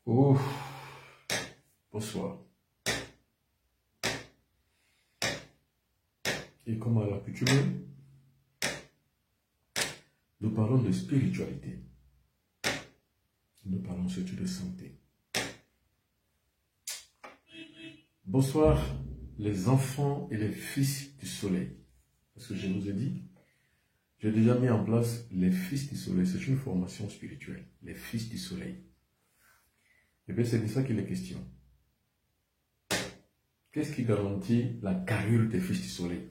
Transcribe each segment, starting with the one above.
Oh, bonsoir. Et comme à l'accoutumée, nous parlons de spiritualité. Nous parlons surtout de santé. Bonsoir, les enfants et les fils du soleil. Parce que je vous ai dit, j'ai déjà mis en place les fils du soleil. C'est une formation spirituelle. Les fils du soleil. Et bien, c'est de ça qu'il est question. Qu'est-ce qui garantit la carrure des fils du soleil?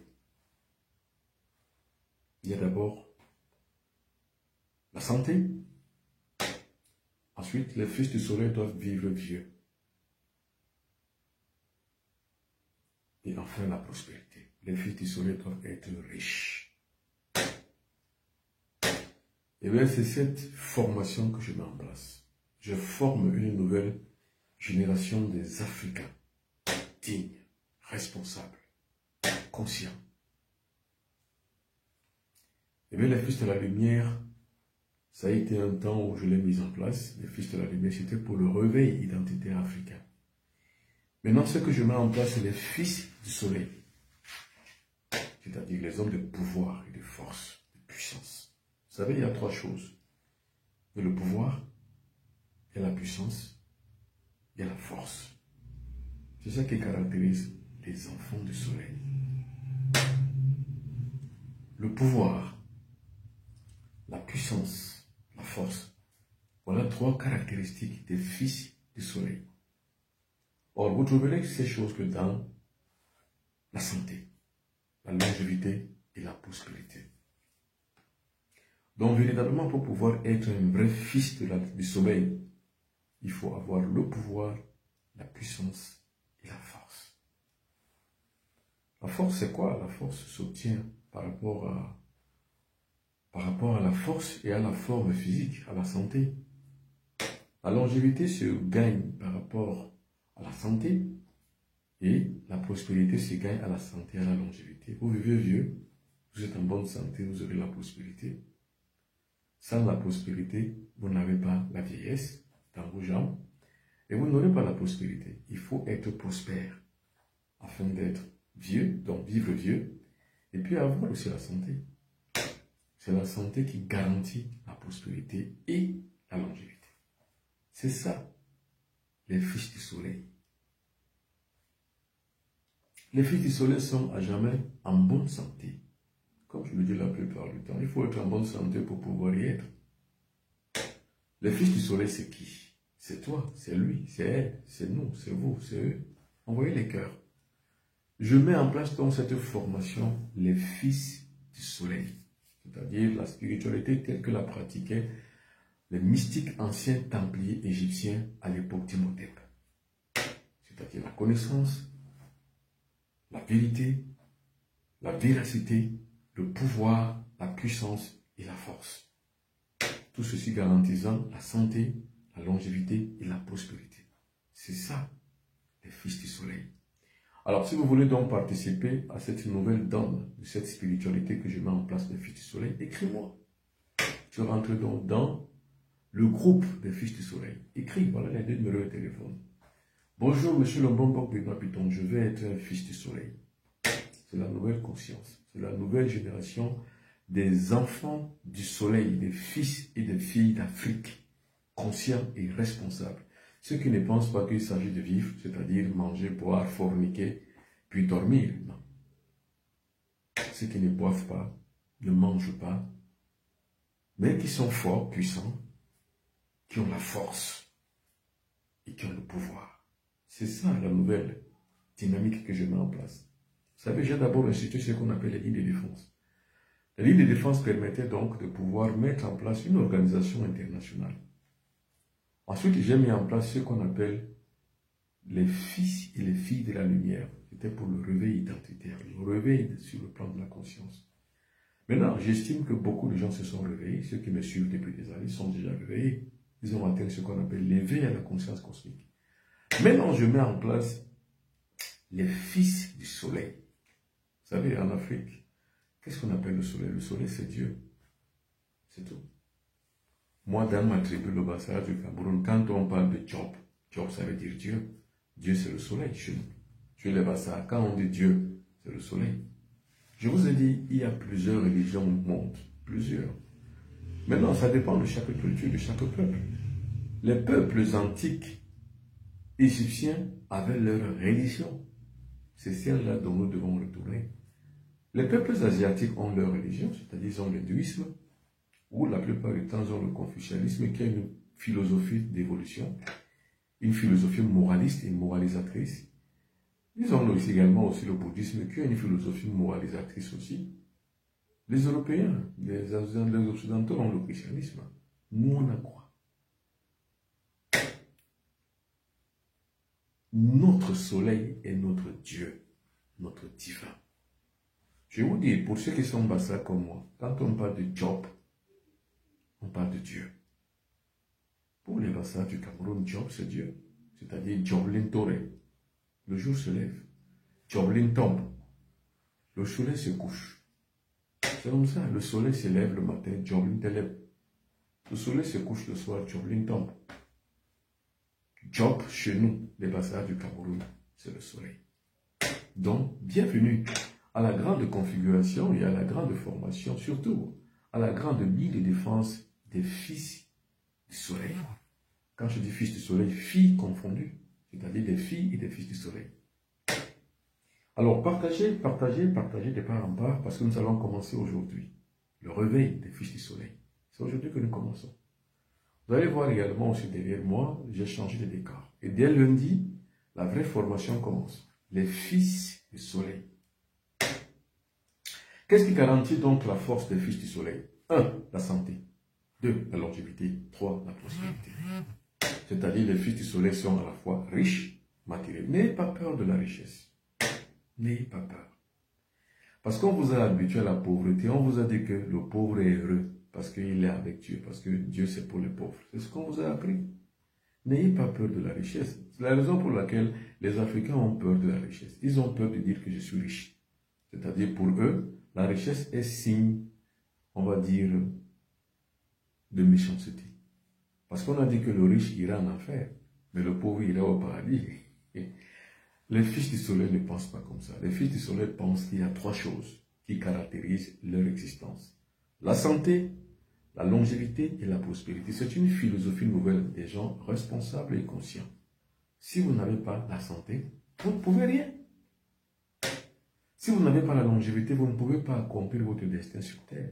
Il y a d'abord la santé. Ensuite, les fils du soleil doivent vivre vieux. Et enfin, la prospérité. Les fils du soleil doivent être riches. Et bien, c'est cette formation que je mets en place. Je forme une nouvelle génération des Africains dignes, responsables, conscients. Et bien, les fils de la lumière, ça a été un temps où je l'ai mis en place. Les fils de la lumière, c'était pour le réveil identitaire africain. Maintenant, ce que je mets en place, c'est les fils du soleil. C'est-à-dire les hommes de pouvoir et de force, de puissance. Vous savez, il y a trois choses. Il y a le pouvoir, il y a la puissance, il y a la force. C'est ça qui caractérise les enfants du soleil. Le pouvoir, la puissance, la force. Voilà trois caractéristiques des fils du soleil. Or, vous trouverez ces choses que dans la santé, la longévité et la prospérité. Donc, véritablement, pour pouvoir être un vrai fils du soleil, il faut avoir le pouvoir, la puissance et la force. La force, c'est quoi? La force s'obtient par rapport à la force et à la forme physique, à la santé. La longévité se gagne par rapport à la santé et la prospérité se gagne à la santé et à la longévité. Vous vivez vieux, vous êtes en bonne santé, vous aurez la prospérité. Sans la prospérité, vous n'avez pas la vieillesse dans vos jambes et vous n'aurez pas la prospérité. Il faut être prospère afin d'être vieux, donc vivre vieux, et puis avoir aussi la santé. C'est la santé qui garantit la prospérité et la longévité. C'est ça, les fils du soleil. Les fils du soleil sont à jamais en bonne santé. Comme je le dis la plupart du temps, il faut être en bonne santé pour pouvoir y être. Les fils du soleil, c'est qui? C'est toi, c'est lui, c'est elle, c'est nous, c'est vous, c'est eux. Envoyez les cœurs. Je mets en place dans cette formation les fils du soleil, c'est-à-dire la spiritualité telle que la pratiquaient les mystiques anciens templiers égyptiens à l'époque d'Imhotep. C'est-à-dire la connaissance, la vérité, la véracité, le pouvoir, la puissance et la force. Tout ceci garantissant la santé, la longévité et la prospérité. C'est ça, les fils du soleil. Alors, si vous voulez donc participer à cette nouvelle donne de cette spiritualité que je mets en place des fils du soleil, écris-moi. Tu rentres donc dans le groupe des fils du soleil. Écris, voilà les deux numéros de téléphone. Bonjour, monsieur le bonbon Bima Piton, je vais être un fils du soleil. C'est la nouvelle conscience, c'est la nouvelle génération des enfants du soleil, des fils et des filles d'Afrique, conscients et responsables. Ceux qui ne pensent pas qu'il s'agit de vivre, c'est-à-dire manger, boire, forniquer, puis dormir. Non. Ceux qui ne boivent pas, ne mangent pas, mais qui sont forts, puissants, qui ont la force et qui ont le pouvoir. C'est ça la nouvelle dynamique que je mets en place. Vous savez, j'ai d'abord institué ce qu'on appelle les lignes de défense. Les lignes de défense permettaient donc de pouvoir mettre en place une organisation internationale. Ensuite, j'ai mis en place ce qu'on appelle les fils et les filles de la lumière. C'était pour le réveil identitaire, le réveil sur le plan de la conscience. Maintenant, j'estime que beaucoup de gens se sont réveillés. Ceux qui me suivent depuis des années sont déjà réveillés. Ils ont atteint ce qu'on appelle l'éveil à la conscience cosmique. Maintenant, je mets en place les fils du soleil. Vous savez, en Afrique, qu'est-ce qu'on appelle le soleil? Le soleil, c'est Dieu. C'est tout. Moi, dans ma tribu, le Bassa du Cameroun, quand on parle de Job, Job, ça veut dire Dieu. Dieu, c'est le soleil chez nous. Tu les Bassa, quand on dit Dieu, c'est le soleil. Je vous ai dit, il y a plusieurs religions au monde. Plusieurs. Maintenant, ça dépend de chaque culture, de chaque peuple. Les peuples antiques égyptiens avaient leur religion. C'est celle-là dont nous devons retourner. Les peuples asiatiques ont leur religion, c'est-à-dire ils ont l'hindouisme, ou la plupart du temps ils ont le confucianisme, qui est une philosophie d'évolution, une philosophie moraliste et moralisatrice. Ils ont aussi également aussi le bouddhisme, qui est une philosophie moralisatrice aussi. Les Européens, les Occidentaux ont le christianisme. Nous, on a quoi? Notre soleil est notre Dieu, notre divin. Je vous dis, pour ceux qui sont Bassa comme moi, quand on parle de Job, on parle de Dieu. Pour les Bassa du Cameroun, Job, c'est Dieu. C'est-à-dire Joblin Toré. Le jour se lève. Joblin tombe. Le soleil se couche. C'est comme ça. Le soleil se lève le matin, Joblin te lève. Le soleil se couche le soir, Joblin tombe. Job, chez nous, les Bassa du Cameroun, c'est le soleil. Donc, bienvenue à la grande configuration et à la grande formation, surtout à la grande ligne de défense des fils du soleil. Quand je dis fils du soleil, filles confondues, c'est-à-dire des filles et des fils du soleil. Alors, partagez de part en part, parce que nous allons commencer aujourd'hui. Le réveil des fils du soleil. C'est aujourd'hui que nous commençons. Vous allez voir également aussi derrière moi, j'ai changé de décor. Et dès lundi, la vraie formation commence. Les fils du soleil. Qu'est-ce qui garantit donc la force des fils du soleil? 1. La santé. 2. La longévité. 3. La prospérité. C'est-à-dire les fils du soleil sont à la fois riches, matériels. N'ayez pas peur de la richesse. N'ayez pas peur. Parce qu'on vous a habitué à la pauvreté, on vous a dit que le pauvre est heureux parce qu'il est avec Dieu, parce que Dieu c'est pour les pauvres. C'est ce qu'on vous a appris. N'ayez pas peur de la richesse. C'est la raison pour laquelle les Africains ont peur de la richesse. Ils ont peur de dire que je suis riche. C'est-à-dire pour eux, la richesse est signe, on va dire, de méchanceté. Parce qu'on a dit que le riche ira en enfer, mais le pauvre ira au paradis. Les fils du soleil ne pensent pas comme ça. Les fils du soleil pensent qu'il y a 3 choses qui caractérisent leur existence. La santé, la longévité et la prospérité. C'est une philosophie nouvelle des gens responsables et conscients. Si vous n'avez pas la santé, vous ne pouvez rien. Si vous n'avez pas la longévité, vous ne pouvez pas accomplir votre destin sur terre.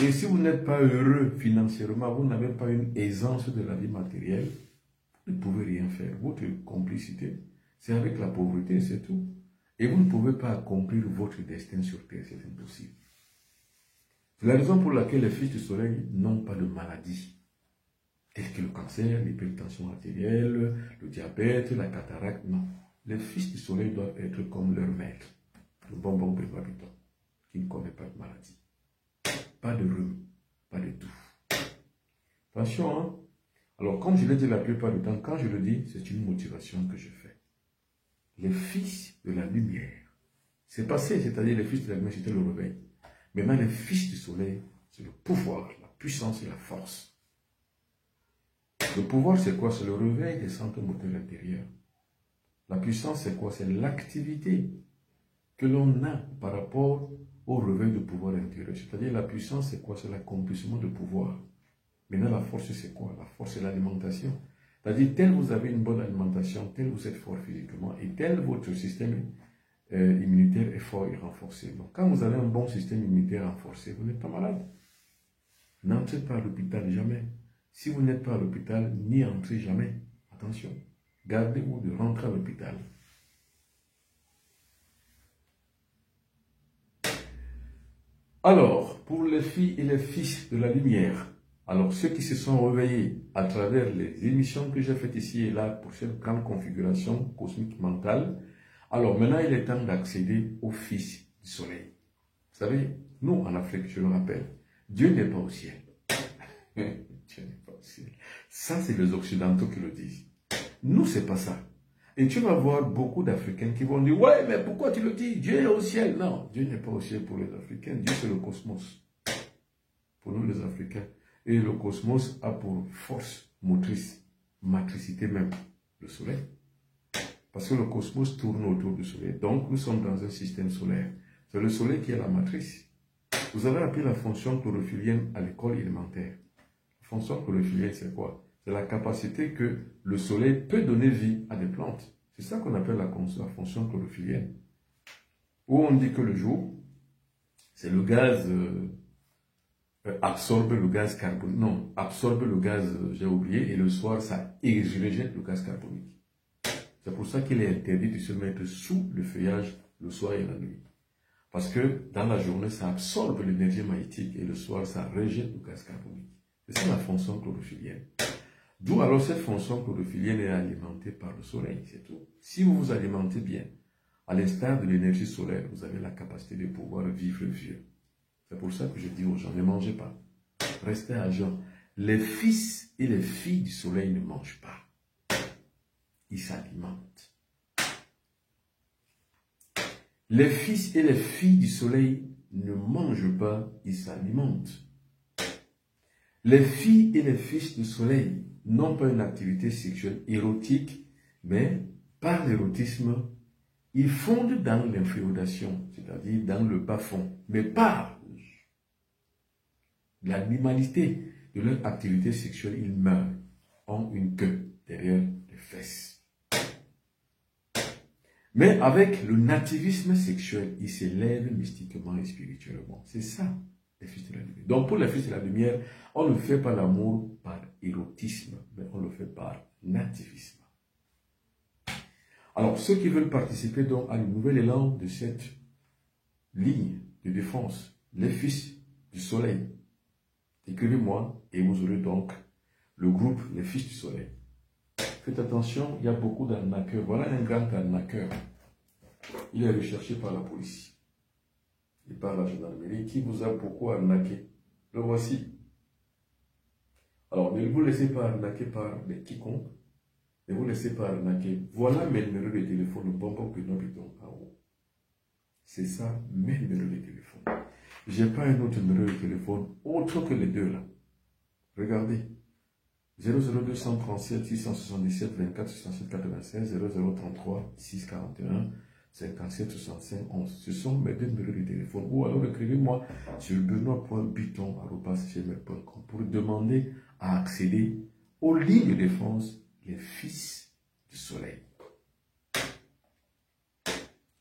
Et si vous n'êtes pas heureux financièrement, vous n'avez pas une aisance de la vie matérielle, vous ne pouvez rien faire. Votre complicité, c'est avec la pauvreté, c'est tout. Et vous ne pouvez pas accomplir votre destin sur terre, c'est impossible. C'est la raison pour laquelle les fils du soleil n'ont pas de maladie, telles que le cancer, l'hypertension artérielle, le diabète, la cataracte, non. Les fils du soleil doivent être comme leur maître, le bonbon primo-habitant, qui ne connaît pas de maladie. Pas de rhume, pas de tout. Attention, hein? Alors, comme je l'ai dit la plupart du temps, quand je le dis, c'est une motivation que je fais. Les fils de la lumière, c'est passé, c'est-à-dire les fils de la lumière, c'était le réveil. Maintenant, les fils du soleil, c'est le pouvoir, la puissance et la force. Le pouvoir, c'est quoi? C'est le réveil des centres moteurs intérieurs. La puissance, c'est quoi? C'est l'activité que l'on a par rapport au réveil du pouvoir intérieur. C'est-à-dire la puissance, c'est quoi? C'est l'accomplissement de pouvoir. Maintenant, la force, c'est quoi? La force, c'est l'alimentation. C'est-à-dire, tel vous avez une bonne alimentation, tel vous êtes fort physiquement, et tel votre système immunitaire est fort et renforcé. Donc, quand vous avez un bon système immunitaire renforcé, vous n'êtes pas malade. N'entrez pas à l'hôpital jamais. Si vous n'êtes pas à l'hôpital, n'y entrez jamais. Attention. Gardez-vous de rentrer à l'hôpital. Alors, pour les filles et les fils de la lumière, alors ceux qui se sont réveillés à travers les émissions que j'ai faites ici et là pour cette grande configuration cosmique mentale, alors maintenant il est temps d'accéder aux fils du soleil. Vous savez, nous en Afrique, je le rappelle, Dieu n'est pas au ciel. Dieu n'est pas au ciel. Ça, c'est les Occidentaux qui le disent. Nous, c'est pas ça. Et tu vas voir beaucoup d'Africains qui vont dire, ouais, mais pourquoi tu le dis? Dieu est au ciel. Non, Dieu n'est pas au ciel pour les Africains. Dieu, c'est le cosmos. Pour nous, les Africains. Et le cosmos a pour force motrice matricité même, le soleil. Parce que le cosmos tourne autour du soleil. Donc, nous sommes dans un système solaire. C'est le soleil qui est la matrice. Vous avez appris la fonction chlorophyllienne à l'école élémentaire. La fonction chlorophyllienne, c'est quoi? C'est la capacité que le soleil peut donner vie à des plantes. C'est ça qu'on appelle la fonction chlorophyllienne. Où on dit que le jour, c'est le gaz, absorbe le gaz carbonique. Non, absorbe le gaz, j'ai oublié, et le soir, ça rejette le gaz carbonique. C'est pour ça qu'il est interdit de se mettre sous le feuillage le soir et la nuit. Parce que dans la journée, ça absorbe l'énergie magnétique et le soir, ça rejette le gaz carbonique. C'est ça la fonction chlorophyllienne. D'où alors cette fonction chlorophyllienne est alimentée par le soleil, c'est tout. Si vous vous alimentez bien, à l'instar de l'énergie solaire, vous avez la capacité de pouvoir vivre vieux. C'est pour ça que je dis aux gens, ne mangez pas. Restez à jeun. Les fils et les filles du soleil ne mangent pas. Ils s'alimentent. Les fils et les filles du soleil ne mangent pas, ils s'alimentent. Les filles et les fils du soleil n'ont pas une activité sexuelle érotique, mais par l'érotisme, ils fondent dans l'inféodation, c'est-à-dire dans le bas-fond, mais par l'animalité de leur activité sexuelle, ils meurent, ont une queue derrière les fesses. Mais avec le nativisme sexuel, ils s'élèvent mystiquement et spirituellement. C'est ça, les fils de la lumière. Donc pour les fils de la lumière, on ne fait pas l'amour par érotisme, mais on le fait par nativisme. Alors, ceux qui veulent participer donc à un nouvel élan de cette ligne de défense, les fils du soleil, écrivez-moi et vous aurez donc le groupe Les Fils du Soleil. Faites attention, il y a beaucoup d'arnaqueurs. Voilà un grand arnaqueur. Il est recherché par la police et par la gendarmerie qui vous a beaucoup arnaqué. Le voici. Alors, ne vous laissez pas arnaquer par les quiconques. Ne vous laissez pas arnaquer. Voilà mes numéros de téléphone, le bonbon que nous habitons en haut. C'est ça, mes numéros de téléphone. Je n'ai pas un autre numéro de téléphone autre que les deux là. Regardez. 00237 677 24 67 96 0033 641 57 65 11. Ce sont mes deux numéros de téléphone. Ou alors écrivez-moi sur benoît.buton@gmail.com pour demander à accéder aux lignes de défense, les fils du soleil.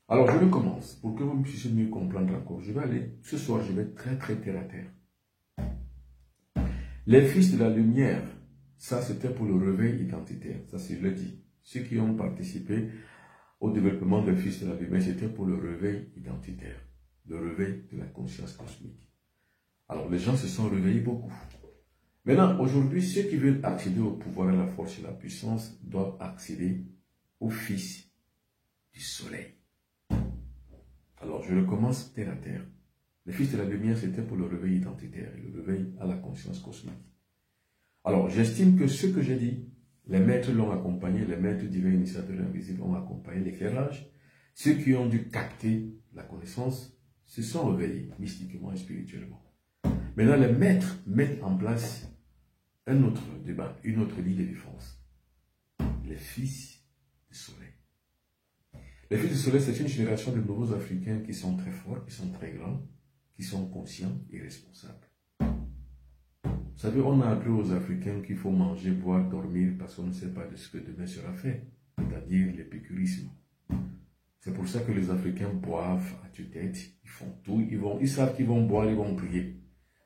Alors je recommence pour que vous puissiez mieux comprendre encore. Je vais aller, ce soir je vais être très terre à terre. Les fils de la lumière, ça c'était pour le réveil identitaire, ça c'est je l'ai dit. Ceux qui ont participé au développement des fils de la lumière, c'était pour le réveil identitaire, le réveil de la conscience cosmique. Alors les gens se sont réveillés beaucoup. Maintenant, aujourd'hui, ceux qui veulent accéder au pouvoir, à la force et à la puissance doivent accéder aux fils du soleil. Alors je recommence terre à terre. Les fils de la lumière, c'était pour le réveil identitaire et le réveil à la conscience cosmique. Alors, j'estime que ce que j'ai dit, les maîtres l'ont accompagné, les maîtres divins initiateurs invisibles ont accompagné l'éclairage. Ceux qui ont dû capter la connaissance se sont réveillés mystiquement et spirituellement. Maintenant, les maîtres mettent en place un autre débat, une autre ligne de défense. Les fils du soleil. Les fils du soleil, c'est une génération de nouveaux Africains qui sont très forts, qui sont très grands, qui sont conscients et responsables. Vous savez, on a appris aux Africains qu'il faut manger, boire, dormir parce qu'on ne sait pas de ce que demain sera fait, c'est-à-dire l'épicurisme. C'est pour ça que les Africains boivent à tue-tête, ils font tout, ils savent qu'ils vont boire, ils vont prier.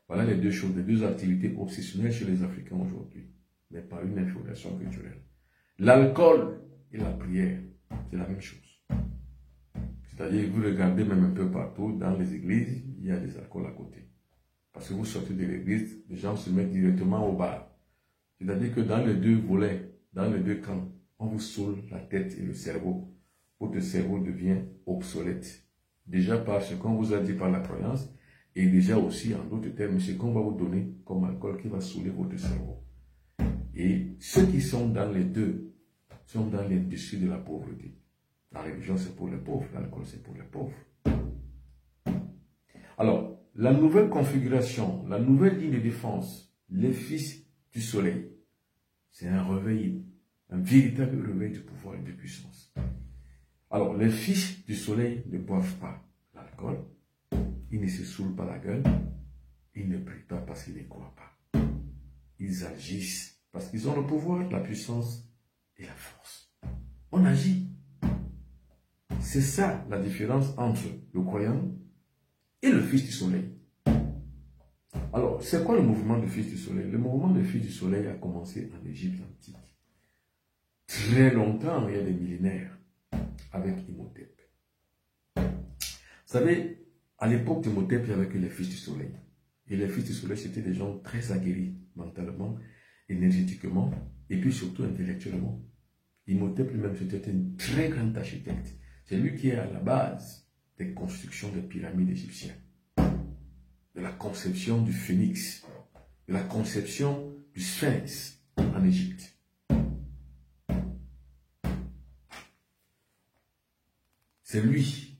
Voilà les deux choses, les deux activités obsessionnelles chez les Africains aujourd'hui, mais par une information culturelle. L'alcool et la prière, c'est la même chose. C'est-à-dire, vous regardez même un peu partout, dans les églises, il y a des alcools à côté. Parce que vous sortez de l'église, les gens se mettent directement au bar. C'est-à-dire que dans les deux volets, dans les deux camps, on vous saoule la tête et le cerveau. Votre cerveau devient obsolète. Déjà par ce qu'on vous a dit par la croyance, et déjà aussi, en d'autres termes, ce qu'on va vous donner comme alcool qui va saouler votre cerveau. Et ceux qui sont dans les deux sont dans l'industrie de la pauvreté. La religion, c'est pour les pauvres, l'alcool, c'est pour les pauvres. Alors, la nouvelle configuration, la nouvelle ligne de défense, les fils du soleil, C'est un réveil, un véritable réveil de pouvoir et de puissance. Alors, les fils du soleil ne boivent pas l'alcool, ils ne se saoulent pas la gueule, ils ne prient pas parce qu'ils ne croient pas. Ils agissent parce qu'ils ont le pouvoir, la puissance et la force. On agit. C'est ça la différence entre le croyant et le fils du soleil. Alors, c'est quoi le mouvement du fils du soleil? Le mouvement du fils du soleil a commencé en Égypte antique. Très longtemps, il y a des millénaires, avec Imhotep. Vous savez, à l'époque d'Imhotep, il n'y avait que les fils du soleil. Et les fils du soleil, c'était des gens très aguerris, mentalement, énergétiquement, et puis surtout intellectuellement. Imhotep lui-même, c'était un très grand architecte. C'est lui qui est à la base des constructions des pyramides égyptiennes, de la conception du phénix, de la conception du sphinx en Égypte. C'est lui.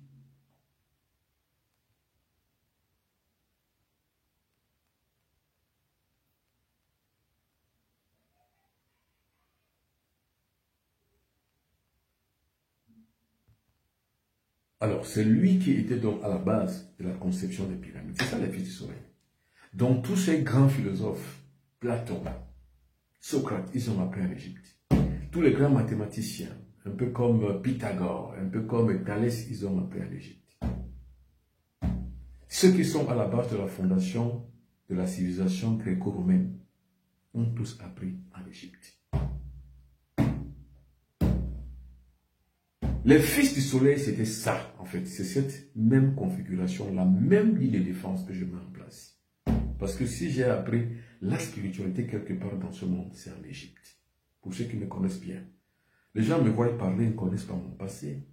Alors, c'est lui qui était donc à la base de la conception des pyramides. C'est ça les fils du soleil. Donc, tous ces grands philosophes, Platon, Socrate, ils ont appris en Égypte. Tous les grands mathématiciens, un peu comme Pythagore, un peu comme Thalès, ils ont appris en Égypte. Ceux qui sont à la base de la fondation de la civilisation gréco-romaine ont tous appris en Égypte. Les fils du soleil, c'était ça, en fait. C'est cette même configuration, la même ligne de défense que je mets en place. Parce que si j'ai appris la spiritualité quelque part dans ce monde, c'est en Égypte. Pour ceux qui me connaissent bien. Les gens me voient parler, ils ne connaissent pas mon passé.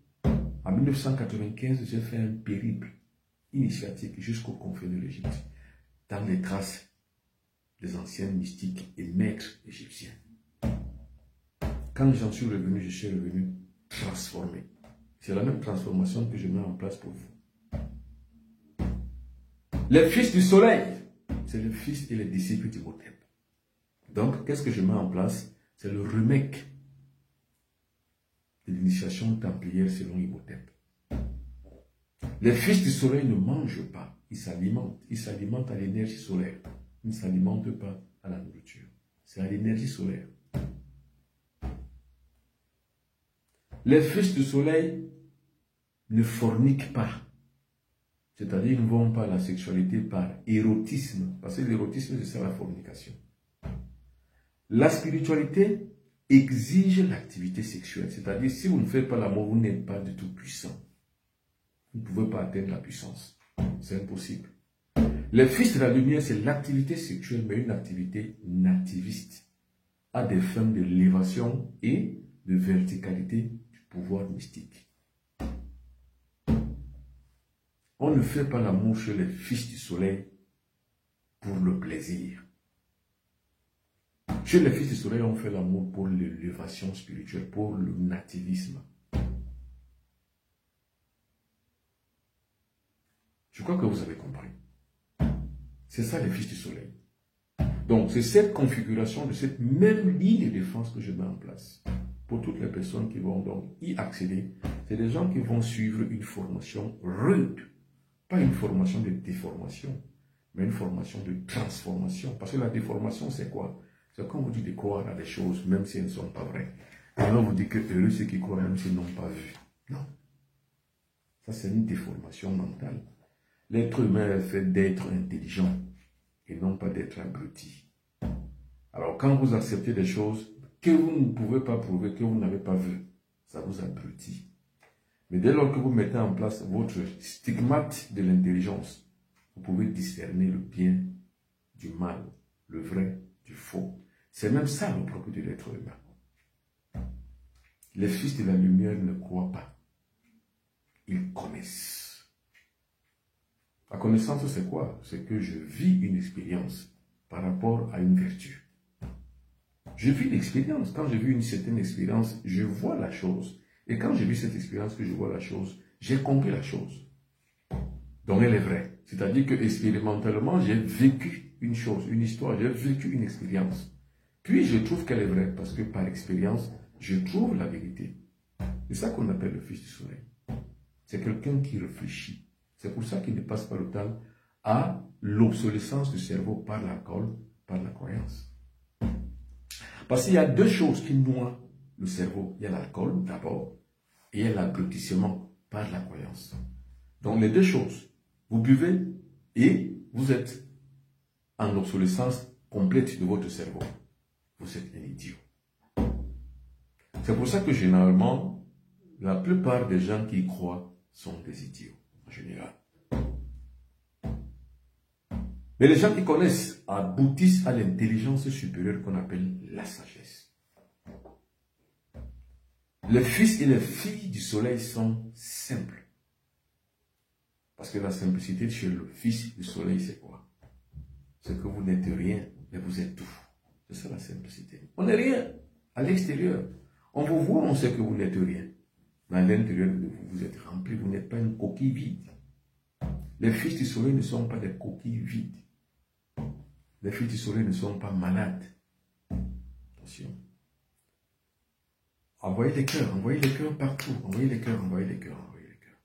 En 1995, j'ai fait un périple initiatique jusqu'aux confins de l'Égypte, dans les traces des anciens mystiques et maîtres égyptiens. Quand j'en suis revenu, je suis revenu transformé. C'est la même transformation que je mets en place pour vous. Les fils du soleil, c'est le fils et les disciples d'Imhotep. Donc, qu'est-ce que je mets en place? C'est le remake de l'initiation templière selon Imhotep. Les fils du soleil ne mangent pas, ils s'alimentent. Ils s'alimentent à l'énergie solaire. Ils ne s'alimentent pas à la nourriture. C'est à l'énergie solaire. Les fils du soleil ne forniquent pas. C'est-à-dire, ils ne vont pas à la sexualité par érotisme. Parce que l'érotisme, c'est ça la fornication. La spiritualité exige l'activité sexuelle. C'est-à-dire, si vous ne faites pas l'amour, vous n'êtes pas du tout puissant. Vous ne pouvez pas atteindre la puissance. C'est impossible. Les fils de la lumière, c'est l'activité sexuelle, mais une activité nativiste, à des fins de l'élévation et de verticalité du pouvoir mystique. On ne fait pas l'amour chez les fils du soleil pour le plaisir. Chez les fils du soleil, on fait l'amour pour l'élévation spirituelle, pour le nativisme. Je crois que vous avez compris. C'est ça les fils du soleil. Donc, c'est cette configuration de cette même ligne de défense que je mets en place. Pour toutes les personnes qui vont donc y accéder, c'est des gens qui vont suivre une formation rude. Pas une formation de déformation, mais une formation de transformation. Parce que la déformation, c'est quoi? C'est quand vous dites de croire à des choses, même si elles ne sont pas vraies. Et alors vous dites que heureux ceux qui croient, même s'ils n'ont pas vu. Non. Ça, c'est une déformation mentale. L'être humain est fait d'être intelligent et non pas d'être abruti. Alors, quand vous acceptez des choses que vous ne pouvez pas prouver, que vous n'avez pas vues, ça vous abrutit. Mais dès lors que vous mettez en place votre stigmate de l'intelligence, vous pouvez discerner le bien du mal, le vrai du faux. C'est même ça le propre de l'être humain. Les fils de la lumière ne croient pas. Ils connaissent. La connaissance, c'est quoi? C'est que je vis une expérience par rapport à une vertu. Je vis l'expérience. Quand je vis une certaine expérience, je vois la chose. Et quand j'ai vu cette expérience, que je vois la chose, j'ai compris la chose. Donc elle est vraie. C'est-à-dire que expérimentalement, j'ai vécu une chose, une histoire, j'ai vécu une expérience. Puis je trouve qu'elle est vraie, parce que par expérience, je trouve la vérité. C'est ça qu'on appelle le fils du soleil. C'est quelqu'un qui réfléchit. C'est pour ça qu'il ne passe pas le temps à l'obsolescence du cerveau par l'alcool, par la croyance. Parce qu'il y a deux choses qui noient le cerveau. Il y a l'alcool d'abord, et il y a l'abrutissement par la croyance. Donc les deux choses, vous buvez et vous êtes en obsolescence complète de votre cerveau. Vous êtes un idiot. C'est pour ça que généralement, la plupart des gens qui y croient sont des idiots, en général. Mais les gens qui connaissent aboutissent à l'intelligence supérieure qu'on appelle la sagesse. Les fils et les filles du soleil sont simples. Parce que la simplicité chez le fils du soleil, c'est quoi? C'est que vous n'êtes rien, mais vous êtes tout. C'est ça la simplicité. On n'est rien à l'extérieur. On vous voit, on sait que vous n'êtes rien. Mais à l'intérieur de vous, vous êtes rempli, vous n'êtes pas une coquille vide. Les fils du soleil ne sont pas des coquilles vides. Les fils du soleil ne sont pas malades. Attention. Envoyez les cœurs partout. Envoyez les cœurs, envoyez les cœurs, envoyez les cœurs.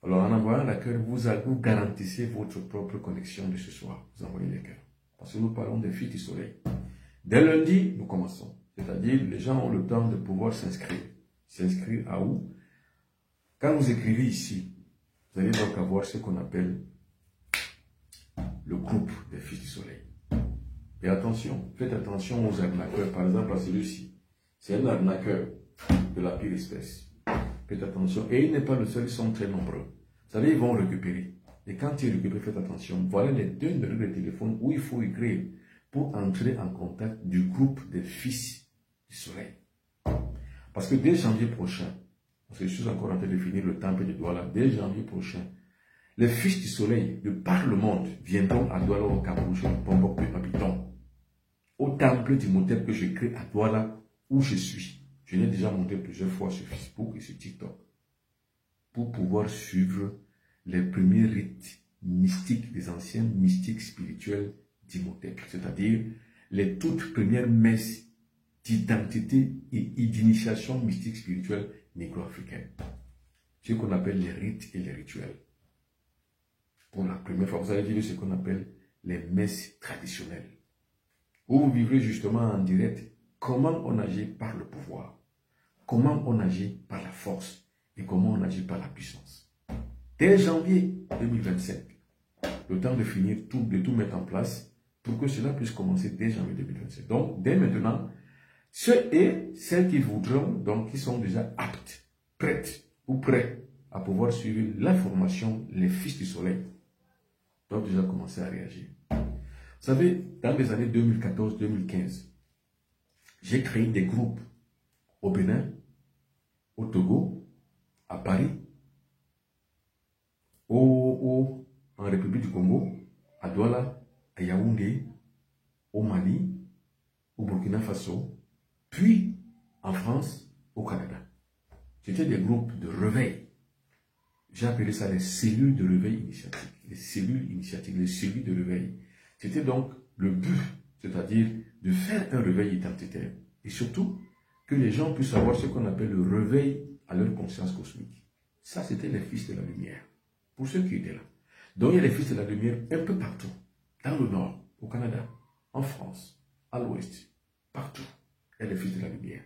Alors en envoyant les cœurs, vous garantissez votre propre connexion de ce soir. Vous envoyez les cœurs. Parce que nous parlons des fils du soleil. Dès lundi, nous commençons. C'est-à-dire, les gens ont le temps de pouvoir s'inscrire. S'inscrire à où? Quand vous écrivez ici, vous allez donc avoir ce qu'on appelle le groupe des fils du soleil. Et attention, faites attention aux arnaqueurs. Par exemple, à celui-ci. C'est un arnaqueur de la pire espèce. Faites attention. Et il n'est pas le seul, ils sont très nombreux. Vous savez, ils vont récupérer. Et quand ils récupèrent, faites attention. Voilà les deux numéros de téléphone où il faut écrire pour entrer en contact du groupe des fils du soleil. Parce que dès janvier prochain, parce que je suis encore en train de finir le temple de Douala, dès janvier prochain, les fils du soleil de par le monde viendront à Douala au Cameroun, chez Pombo Papiton, au temple d'Imhotep que je crée à Douala où je suis. Je l'ai déjà montré plusieurs fois sur Facebook et sur TikTok pour pouvoir suivre les premiers rites mystiques, les anciens mystiques spirituels d'Imhotep, c'est-à-dire les toutes premières messes d'identité et d'initiation mystique spirituelle négro-africaine. Ce qu'on appelle les rites et les rituels. Pour la première fois, vous allez vivre ce qu'on appelle les messes traditionnelles. Où vous vivrez justement en direct comment on agit par le pouvoir, comment on agit par la force et comment on agit par la puissance. Dès janvier 2025, le temps de finir de tout mettre en place pour que cela puisse commencer dès janvier 2027. Donc, dès maintenant, ceux et celles qui voudront, donc qui sont déjà aptes, prêtes ou prêts à pouvoir suivre la formation Les Fils du Soleil, doivent déjà commencer à réagir. Vous savez, dans les années 2014-2015, j'ai créé des groupes au Bénin, au Togo, à Paris, en République du Congo, à Douala, à Yaoundé, au Mali, au Burkina Faso, puis en France, au Canada. C'était des groupes de réveil. J'ai appelé ça les cellules de réveil initiatique. Les cellules initiatiques, les cellules de réveil. C'était donc le but, c'est-à-dire de faire un réveil identitaire. Et surtout, que les gens puissent avoir ce qu'on appelle le réveil à leur conscience cosmique. Ça, c'était les fils de la lumière. Pour ceux qui étaient là. Donc, il y a les fils de la lumière un peu partout. Dans le nord, au Canada, en France, à l'ouest, partout. Il y a les fils de la lumière.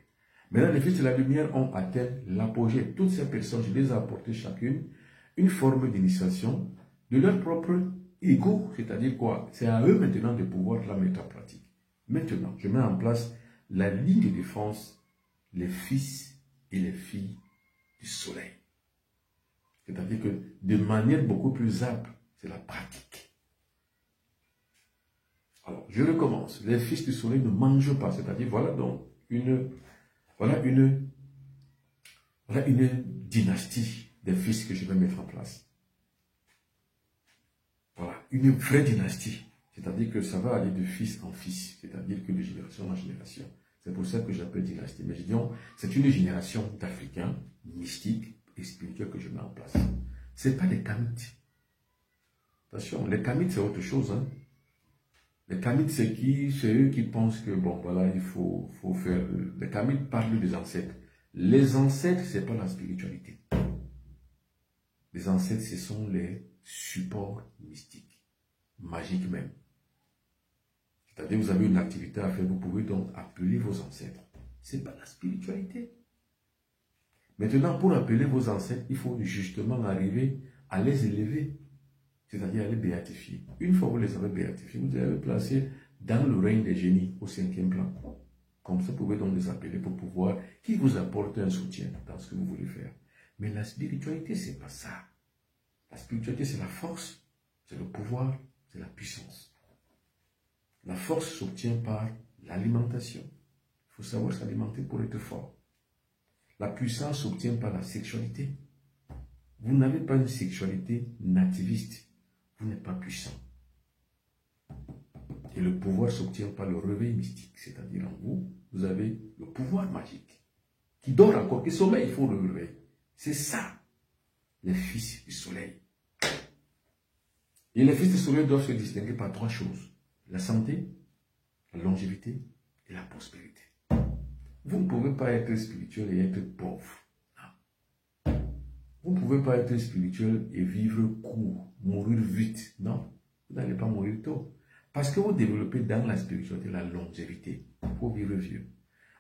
Maintenant, les fils de la lumière ont atteint l'apogée. Toutes ces personnes, je les ai apportées chacune une forme d'initiation de leur propre ego. C'est-à-dire quoi? C'est à eux maintenant de pouvoir la mettre en pratique. Maintenant, je mets en place la ligne de défense, les fils et les filles du soleil. C'est-à-dire que de manière beaucoup plus ample, c'est la pratique. Alors, je recommence. Les fils du soleil ne mangent pas. C'est-à-dire, voilà donc une dynastie des fils que je vais mettre en place. Voilà, une vraie dynastie. C'est-à-dire que ça va aller de fils en fils. C'est-à-dire que de génération en génération. C'est pour ça que j'appelle dynastie. Mais disons, c'est une génération d'Africains mystiques et spirituels que je mets en place. Ce n'est pas des Kamites. Attention, les Kamites, c'est autre chose. Hein. Les Kamites, c'est qui? C'est eux qui pensent que, bon, voilà, il faut faire... Les Kamites parlent des ancêtres. Les ancêtres, c'est pas la spiritualité. Les ancêtres, ce sont les supports mystiques, magiques même. C'est-à-dire, vous avez une activité à faire, vous pouvez donc appeler vos ancêtres. Ce n'est pas la spiritualité. Maintenant, pour appeler vos ancêtres, il faut justement arriver à les élever, c'est-à-dire à les béatifier. Une fois que vous les avez béatifiés, vous allez les placer dans le règne des génies au 5e plan. Comme ça, vous pouvez donc les appeler pour pouvoir qu'ils vous apportent un soutien dans ce que vous voulez faire. Mais la spiritualité, ce n'est pas ça. La spiritualité, c'est la force, c'est le pouvoir, c'est la puissance. La force s'obtient par l'alimentation. Il faut savoir s'alimenter pour être fort. La puissance s'obtient par la sexualité. Vous n'avez pas une sexualité nativiste. Vous n'êtes pas puissant. Et le pouvoir s'obtient par le réveil mystique. C'est-à-dire en vous, vous avez le pouvoir magique. Qui dort encore, qui sommeille, il faut le réveiller. C'est ça, les fils du soleil. Et les fils du soleil doivent se distinguer par 3 choses. La santé, la longévité et la prospérité. Vous ne pouvez pas être spirituel et être pauvre. Non. Vous ne pouvez pas être spirituel et vivre court, mourir vite. Non, vous n'allez pas mourir tôt. Parce que vous développez dans la spiritualité la longévité. Il faut vivre vieux.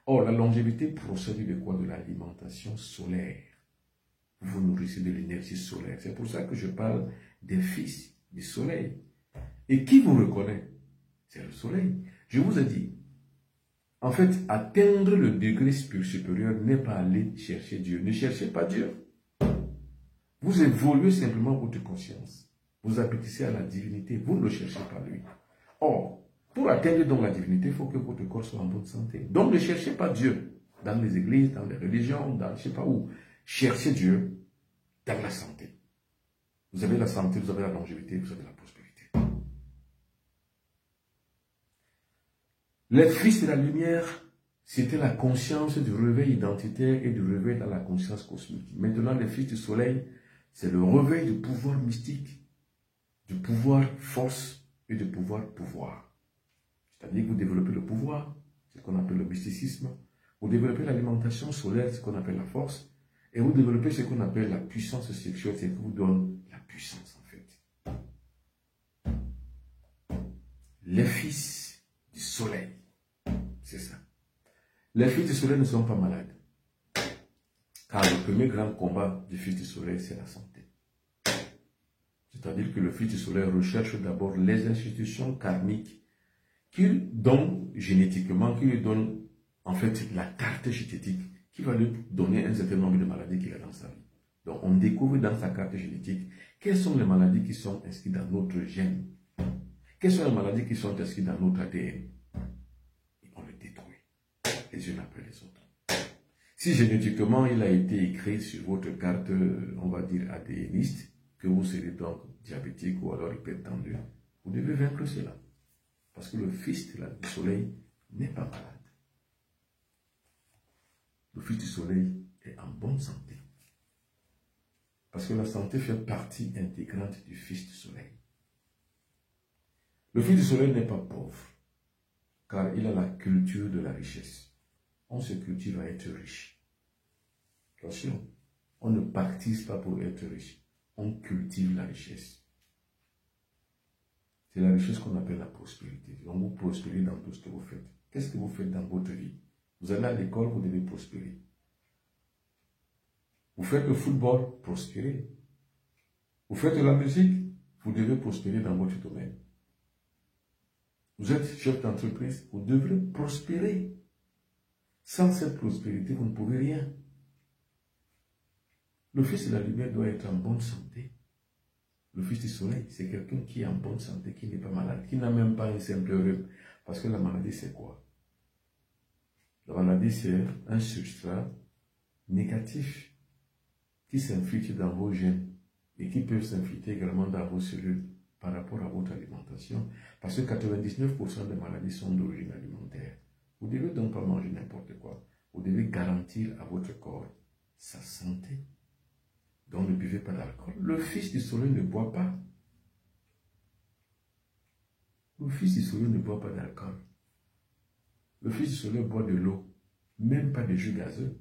Or, la longévité procède de quoi? De l'alimentation solaire. Vous vous nourrissez de l'énergie solaire. C'est pour ça que je parle des fils du soleil. Et qui vous reconnaît? C'est le soleil. Je vous ai dit, en fait, atteindre le degré supérieur n'est pas aller chercher Dieu. Ne cherchez pas Dieu. Vous évoluez simplement votre conscience. Vous appétissez à la divinité. Vous ne le cherchez pas lui. Or, pour atteindre donc la divinité, il faut que votre corps soit en bonne santé. Donc ne cherchez pas Dieu dans les églises, dans les religions, dans je ne sais pas où. Cherchez Dieu dans la santé. Vous avez la santé, vous avez la longévité, vous avez la prospérité. Les fils de la lumière, c'était la conscience du réveil identitaire et du réveil dans la conscience cosmique. Maintenant, les fils du soleil, c'est le réveil du pouvoir mystique, du pouvoir force et du pouvoir. C'est-à-dire que vous développez le pouvoir, c'est ce qu'on appelle le mysticisme. Vous développez l'alimentation solaire, c'est ce qu'on appelle la force. Et vous développez ce qu'on appelle la puissance sexuelle, c'est ce qui vous donne la puissance en fait. Les fils du soleil, c'est ça. Les fils du soleil ne sont pas malades. Car le premier grand combat du fils du soleil, c'est la santé. C'est-à-dire que le fils du soleil recherche d'abord les institutions karmiques qui donnent génétiquement, qui lui donnent en fait la carte génétique qui va lui donner un certain nombre de maladies qu'il a dans sa vie. Donc on découvre dans sa carte génétique quelles sont les maladies qui sont inscrites dans notre gène. Quelles sont les maladies qui sont inscrites dans notre ADN. Et on le détruit, les unes après les autres. Si génétiquement il a été écrit sur votre carte, on va dire ADNiste, que vous serez donc diabétique ou alors hypertendu, vous devez vaincre cela. Parce que le fils du soleil n'est pas malade. Le fils du soleil est en bonne santé. Parce que la santé fait partie intégrante du fils du soleil. Le fils du soleil n'est pas pauvre, car il a la culture de la richesse. On se cultive à être riche. Attention, on ne baptise pas pour être riche. On cultive la richesse. C'est la richesse qu'on appelle la prospérité. Donc vous prospérez dans tout ce que vous faites. Qu'est-ce que vous faites dans votre vie? Vous allez à l'école, vous devez prospérer. Vous faites le football, prospérer. Vous faites de la musique, vous devez prospérer dans votre domaine. Vous êtes chef d'entreprise, vous devrez prospérer. Sans cette prospérité, vous ne pouvez rien. Le fils de la lumière doit être en bonne santé. Le fils du soleil, c'est quelqu'un qui est en bonne santé, qui n'est pas malade, qui n'a même pas un simple rhume. Parce que la maladie, c'est quoi? La maladie, c'est un substrat négatif qui s'infiltre dans vos gènes et qui peut s'infiltrer également dans vos cellules par rapport à votre alimentation. Parce que 99% des maladies sont d'origine alimentaire. Vous ne devez donc pas manger n'importe quoi. Vous devez garantir à votre corps sa santé. Donc ne buvez pas d'alcool. Le fils du soleil ne boit pas. Le fils du soleil ne boit pas d'alcool. Le fils du soleil boit de l'eau, même pas de jus gazeux.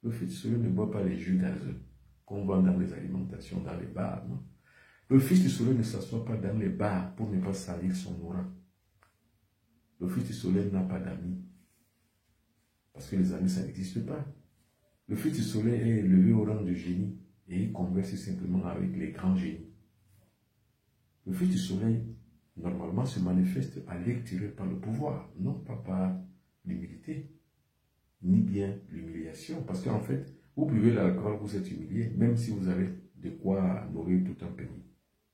Le fils du soleil ne boit pas les jus gazeux qu'on vend dans les alimentations, dans les bars. Non? Le fils du soleil ne s'assoit pas dans les bars pour ne pas salir son aura. Le fils du soleil n'a pas d'amis. Parce que les amis, ça n'existe pas. Le fils du soleil est élevé au rang de génie et il converse simplement avec les grands génies. Le fils du soleil, normalement, se manifeste à l'extérieur par le pouvoir, non pas par l'humilité, ni bien l'humiliation. Parce qu'en fait, vous buvez l'alcool, vous êtes humilié, même si vous avez de quoi nourrir tout un pays.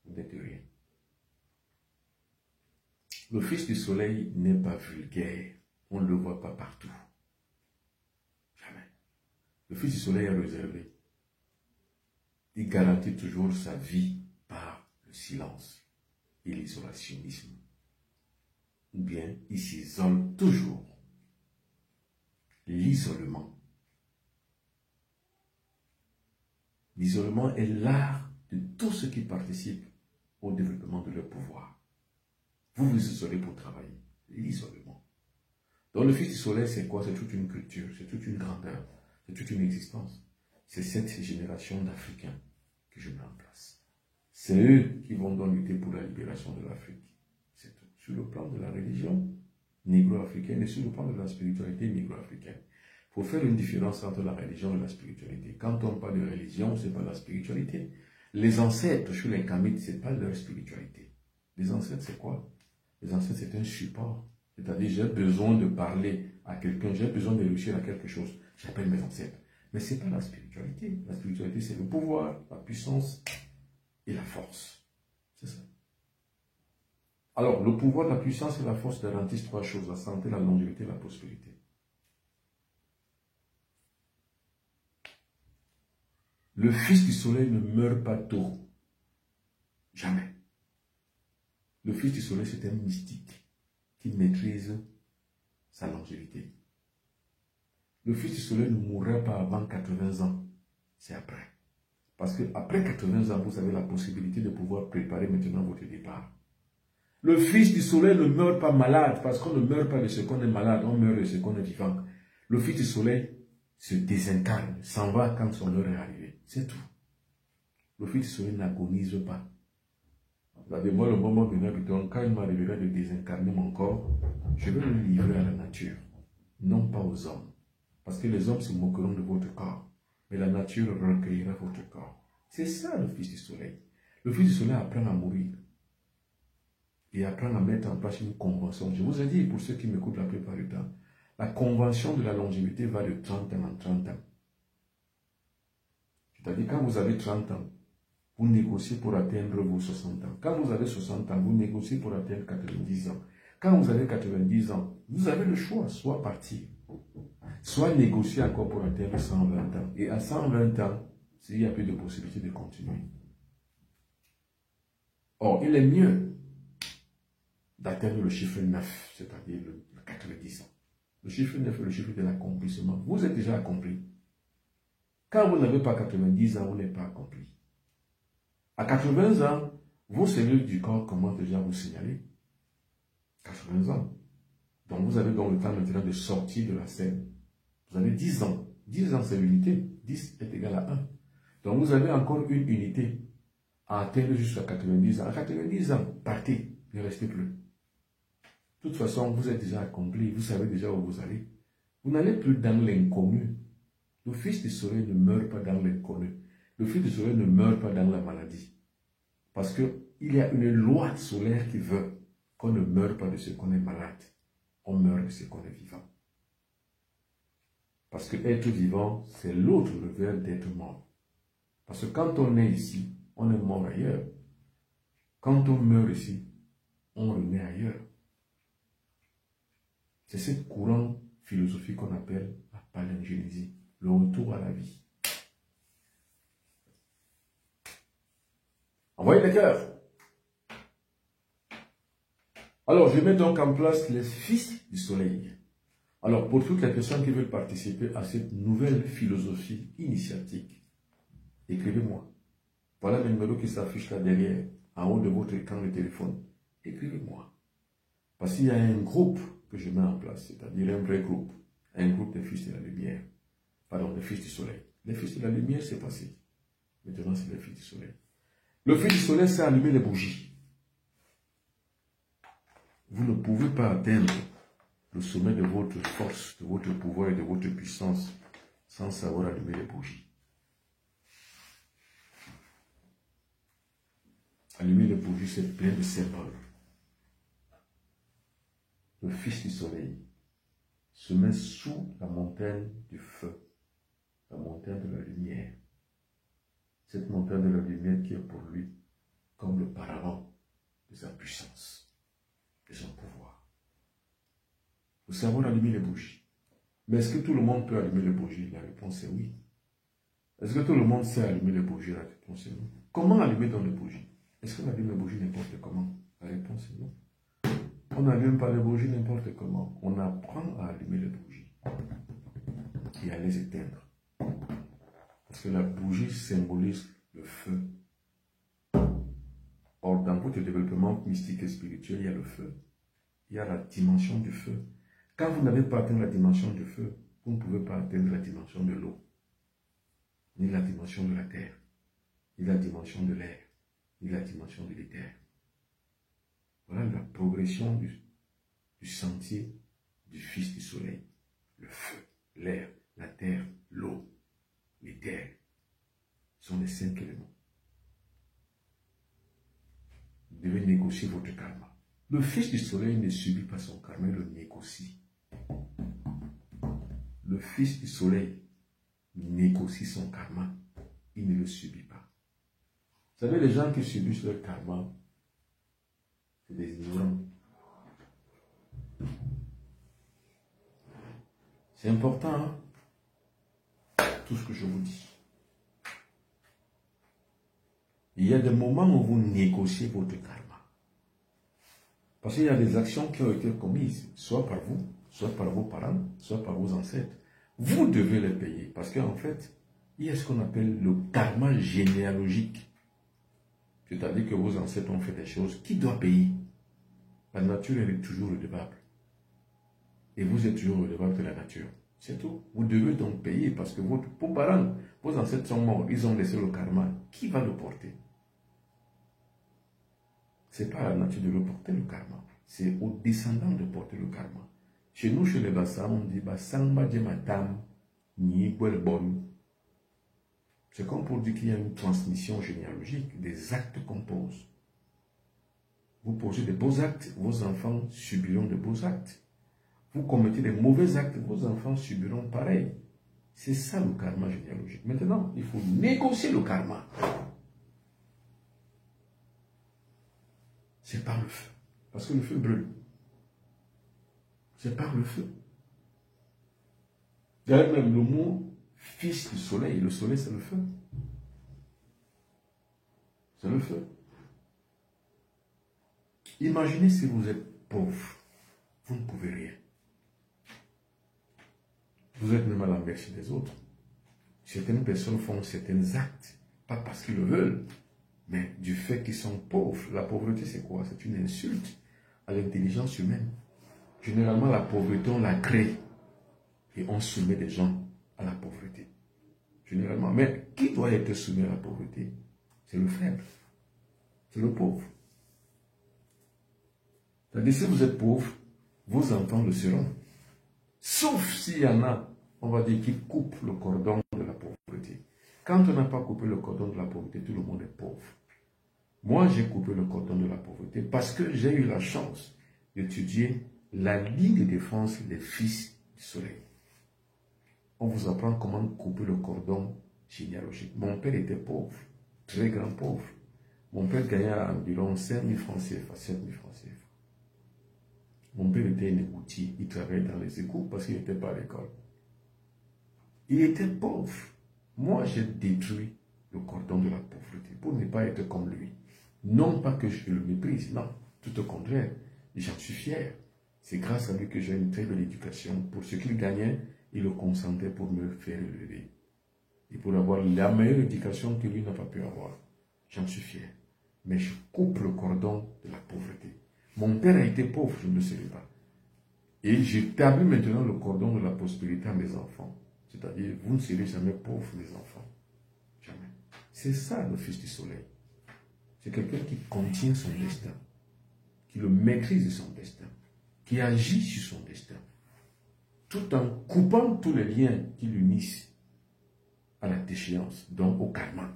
Vous n'êtes rien. Le fils du soleil n'est pas vulgaire. On ne le voit pas partout. Jamais. Le fils du soleil est réservé. Il garantit toujours sa vie par le silence et l'isolationnisme. Ou bien, il s'isole toujours. L'isolement. L'isolement est l'art de tous ceux qui participent au développement de leur pouvoir. Vous vous isolez pour travailler. L'isolement. Donc le fils du soleil, c'est quoi? C'est toute une culture, c'est toute une grandeur, c'est toute une existence. C'est cette génération d'Africains que je mets en place. C'est eux qui vont donc lutter pour la libération de l'Afrique. C'est tout. Sur le plan de la religion négro-africaine et sur le plan de la spiritualité négro-africaine. Il faut faire une différence entre la religion et la spiritualité. Quand on parle de religion, ce n'est pas la spiritualité. Les ancêtres, chez les Kamites, ce n'est pas leur spiritualité. Les ancêtres, c'est quoi? Les ancêtres, c'est un support. C'est-à-dire, j'ai besoin de parler à quelqu'un, j'ai besoin de réussir à quelque chose. J'appelle mes ancêtres. Mais ce n'est pas la spiritualité. La spiritualité, c'est le pouvoir, la puissance et la force. C'est ça. Alors, le pouvoir, la puissance et la force garantissent trois choses: la santé, la longévité et la prospérité. Le fils du soleil ne meurt pas tôt. Jamais. Le fils du soleil, c'est un mystique qui maîtrise sa longévité. Le fils du soleil ne mourra pas avant 80 ans. C'est après. Parce qu'après 80 ans, vous avez la possibilité de pouvoir préparer maintenant votre départ. Le fils du soleil ne meurt pas malade, parce qu'on ne meurt pas de ce qu'on est malade, on meurt de ce qu'on est vivant. Le fils du soleil se désincarne, s'en va quand son heure est arrivée. C'est tout. Le fils du soleil n'agonise pas. Regardez-moi le moment venu, quand il m'arrivera de désincarner mon corps, je vais le livrer à la nature, non pas aux hommes. Parce que les hommes se moqueront de votre corps, mais la nature recueillera votre corps. C'est ça le fils du soleil. Le fils du soleil apprend à mourir. Et apprend à mettre en place une convention. Je vous ai dit, pour ceux qui m'écoutent la plupart du temps, la convention de la longévité va de 30 ans en 30 ans. C'est-à-dire, quand vous avez 30 ans, vous négociez pour atteindre vos 60 ans. Quand vous avez 60 ans, vous négociez pour atteindre 90 ans. Quand vous avez 90 ans, vous avez le choix, soit partir, soit négocier encore pour atteindre 120 ans. Et à 120 ans, il n'y a plus de possibilité de continuer. Or, il est mieux d'atteindre le chiffre 9, c'est-à-dire le 90 ans. Le chiffre 9 est le chiffre de l'accomplissement. Vous êtes déjà accompli. Quand vous n'avez pas 90 ans, vous n'êtes pas accompli. À 80 ans, vos cellules du corps commencent déjà à vous signaler. 80 ans. Donc vous avez donc le temps maintenant de sortir de la scène. Vous avez 10 ans. 10 ans, c'est l'unité. 10 est égal à 1. Donc vous avez encore une unité à atteindre jusqu'à 90 ans. À 90 ans, partez, ne restez plus. De toute façon, vous êtes déjà accompli, vous savez déjà où vous allez. Vous n'allez plus dans l'inconnu. Le fils du soleil ne meurt pas dans l'inconnu. Le fils du soleil ne meurt pas dans la maladie. Parce qu'il y a une loi solaire qui veut qu'on ne meure pas de ce qu'on est malade. On meurt de ce qu'on est vivant. Parce que être vivant, c'est l'autre revers d'être mort. Parce que quand on est ici, on est mort ailleurs. Quand on meurt ici, on renaît ailleurs. C'est ce courant philosophique qu'on appelle la palingénésie, le retour à la vie. Envoyez les cœurs. Alors, je mets donc en place les fils du soleil. Alors, pour toutes les personnes qui veulent participer à cette nouvelle philosophie initiatique, écrivez-moi. Voilà le numéro qui s'affiche là derrière, en haut de votre écran de téléphone. Écrivez-moi. Parce qu'il y a un groupe que je mets en place, c'est-à-dire un vrai groupe. Un groupe des fils de la lumière. Pardon, des fils du soleil. Les fils de la lumière, c'est passé. Maintenant, c'est les fils du soleil. Le fils du soleil, c'est allumer les bougies. Vous ne pouvez pas atteindre le sommet de votre force, de votre pouvoir et de votre puissance sans savoir allumer les bougies. Allumer les bougies, c'est plein de symboles. Le fils du soleil se met sous la montagne du feu, la montagne de la lumière. Cette montagne de la lumière qui est pour lui comme le paravent de sa puissance, de son pouvoir. Vous savez allumer les bougies. Mais est-ce que tout le monde peut allumer les bougies? La réponse est oui. Est-ce que tout le monde sait allumer les bougies? La réponse est non. Comment allumer dans les bougies? Est-ce qu'on allume les bougies n'importe comment? La réponse est non. On n'allume pas les bougies n'importe comment. On apprend à allumer les bougies et à les éteindre. Parce que la bougie symbolise le feu. Or, dans votre développement mystique et spirituel, il y a le feu. Il y a la dimension du feu. Quand vous n'avez pas atteint la dimension du feu, vous ne pouvez pas atteindre la dimension de l'eau, ni la dimension de la terre, ni la dimension de l'air, ni la dimension de l'éther. Voilà la progression du sentier du Fils du Soleil. Le feu, l'air, la terre, l'eau, l'éther sont les 5 éléments. Vous devez négocier votre karma. Le Fils du Soleil ne subit pas son karma, il le négocie. Le Fils du Soleil négocie son karma, il ne le subit pas. Vous savez, les gens qui subissent leur karma, c'est des ignorants. C'est important, hein? Tout ce que je vous dis. Il y a des moments où vous négociez votre karma. Parce qu'il y a des actions qui ont été commises, soit par vous, soit par vos parents, soit par vos ancêtres. Vous devez les payer. Parce qu'en fait, il y a ce qu'on appelle le karma généalogique. C'est-à-dire que vos ancêtres ont fait des choses. Qui doit payer? La nature, elle est toujours redevable. Et vous êtes toujours redevable de la nature. C'est tout. Vous devez donc payer parce que vos parents, vos ancêtres sont morts. Ils ont laissé le karma. Qui va le porter? Ce n'est pas à la nature de le porter, le karma. C'est aux descendants de porter le karma. Chez nous, chez les Bassam, on dit Bassamba Djematam, Niegwelbon. C'est comme pour dire qu'il y a une transmission généalogique des actes qu'on pose. Vous posez des beaux actes, vos enfants subiront de beaux actes. Vous commettez des mauvais actes, vos enfants subiront pareil. C'est ça le karma généalogique. Maintenant, il faut négocier le karma. C'est par le feu. Parce que le feu brûle. C'est par le feu. D'ailleurs, même le mot fils du soleil, le soleil c'est le feu. C'est le feu. Imaginez si vous êtes pauvre, vous ne pouvez rien. Vous êtes même à la merci des autres. Certaines personnes font certains actes, pas parce qu'ils le veulent, mais du fait qu'ils sont pauvres. La pauvreté c'est quoi? C'est une insulte à l'intelligence humaine. Généralement la pauvreté on la crée et on soumet des gens à la pauvreté. Généralement. Mais qui doit être soumis à la pauvreté? C'est le faible. C'est le pauvre. C'est-à-dire, si vous êtes pauvre, vos enfants le seront. Sauf s'il y en a, on va dire, qui coupent le cordon de la pauvreté. Quand on n'a pas coupé le cordon de la pauvreté, tout le monde est pauvre. Moi, j'ai coupé le cordon de la pauvreté parce que j'ai eu la chance d'étudier la ligne de défense des fils du soleil. On vous apprend comment couper le cordon généalogique. Mon père était pauvre, très grand pauvre. Mon père gagnait environ 5 000 francs CFA, 7 000 francs CFA. Mon père était un égoutier, il travaillait dans les égouts parce qu'il n'était pas à l'école. Il était pauvre. Moi, j'ai détruit le cordon de la pauvreté pour ne pas être comme lui. Non pas que je le méprise, non, tout au contraire, j'en suis fier. C'est grâce à lui que j'ai une très belle éducation. Pour ce qu'il gagnait, il le consentait pour me faire élever. Et pour avoir la meilleure éducation que lui n'a pas pu avoir. J'en suis fier. Mais je coupe le cordon de la pauvreté. Mon père a été pauvre, je ne le savais pas. Et j'établis maintenant le cordon de la prospérité à mes enfants. C'est-à-dire, vous ne serez jamais pauvres, mes enfants. Jamais. C'est ça le Fils du Soleil. C'est quelqu'un qui contient son destin, qui le maîtrise de son destin, qui agit sur son destin, tout en coupant tous les liens qui l'unissent à la déchéance, donc au karma.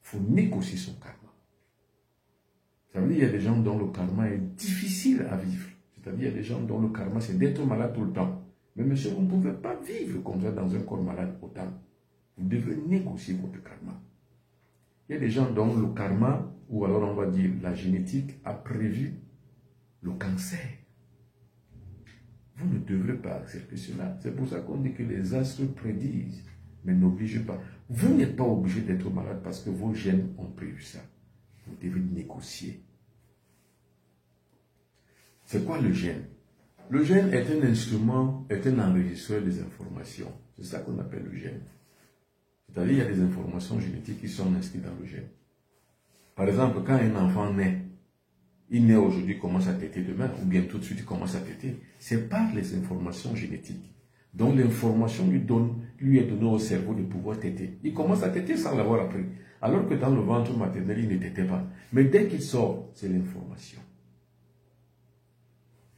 Il faut négocier son karma. Ça veut dire qu'il y a des gens dont le karma est difficile à vivre. C'est-à-dire qu'il y a des gens dont le karma c'est d'être malade tout le temps. Mais monsieur, vous ne pouvez pas vivre comme ça dans un corps malade autant. Vous devez négocier votre karma. Il y a des gens dont le karma, ou alors on va dire la génétique, a prévu le cancer. Vous ne devrez pas accepter cela. C'est pour ça qu'on dit que les astres prédisent, mais n'obligez pas. Vous n'êtes pas obligé d'être malade parce que vos gènes ont prévu ça. Vous devez négocier. C'est quoi le gène? Le gène est un instrument, est un enregistreur des informations. C'est ça qu'on appelle le gène. C'est-à-dire, il y a des informations génétiques qui sont inscrites dans le gène. Par exemple, quand un enfant naît, il naît aujourd'hui, commence à téter demain, ou bien tout de suite, il commence à téter. C'est par les informations génétiques. Donc, l'information lui est donnée au cerveau de pouvoir téter. Il commence à téter sans l'avoir appris. Alors que dans le ventre maternel, il ne tétait pas. Mais dès qu'il sort, c'est l'information.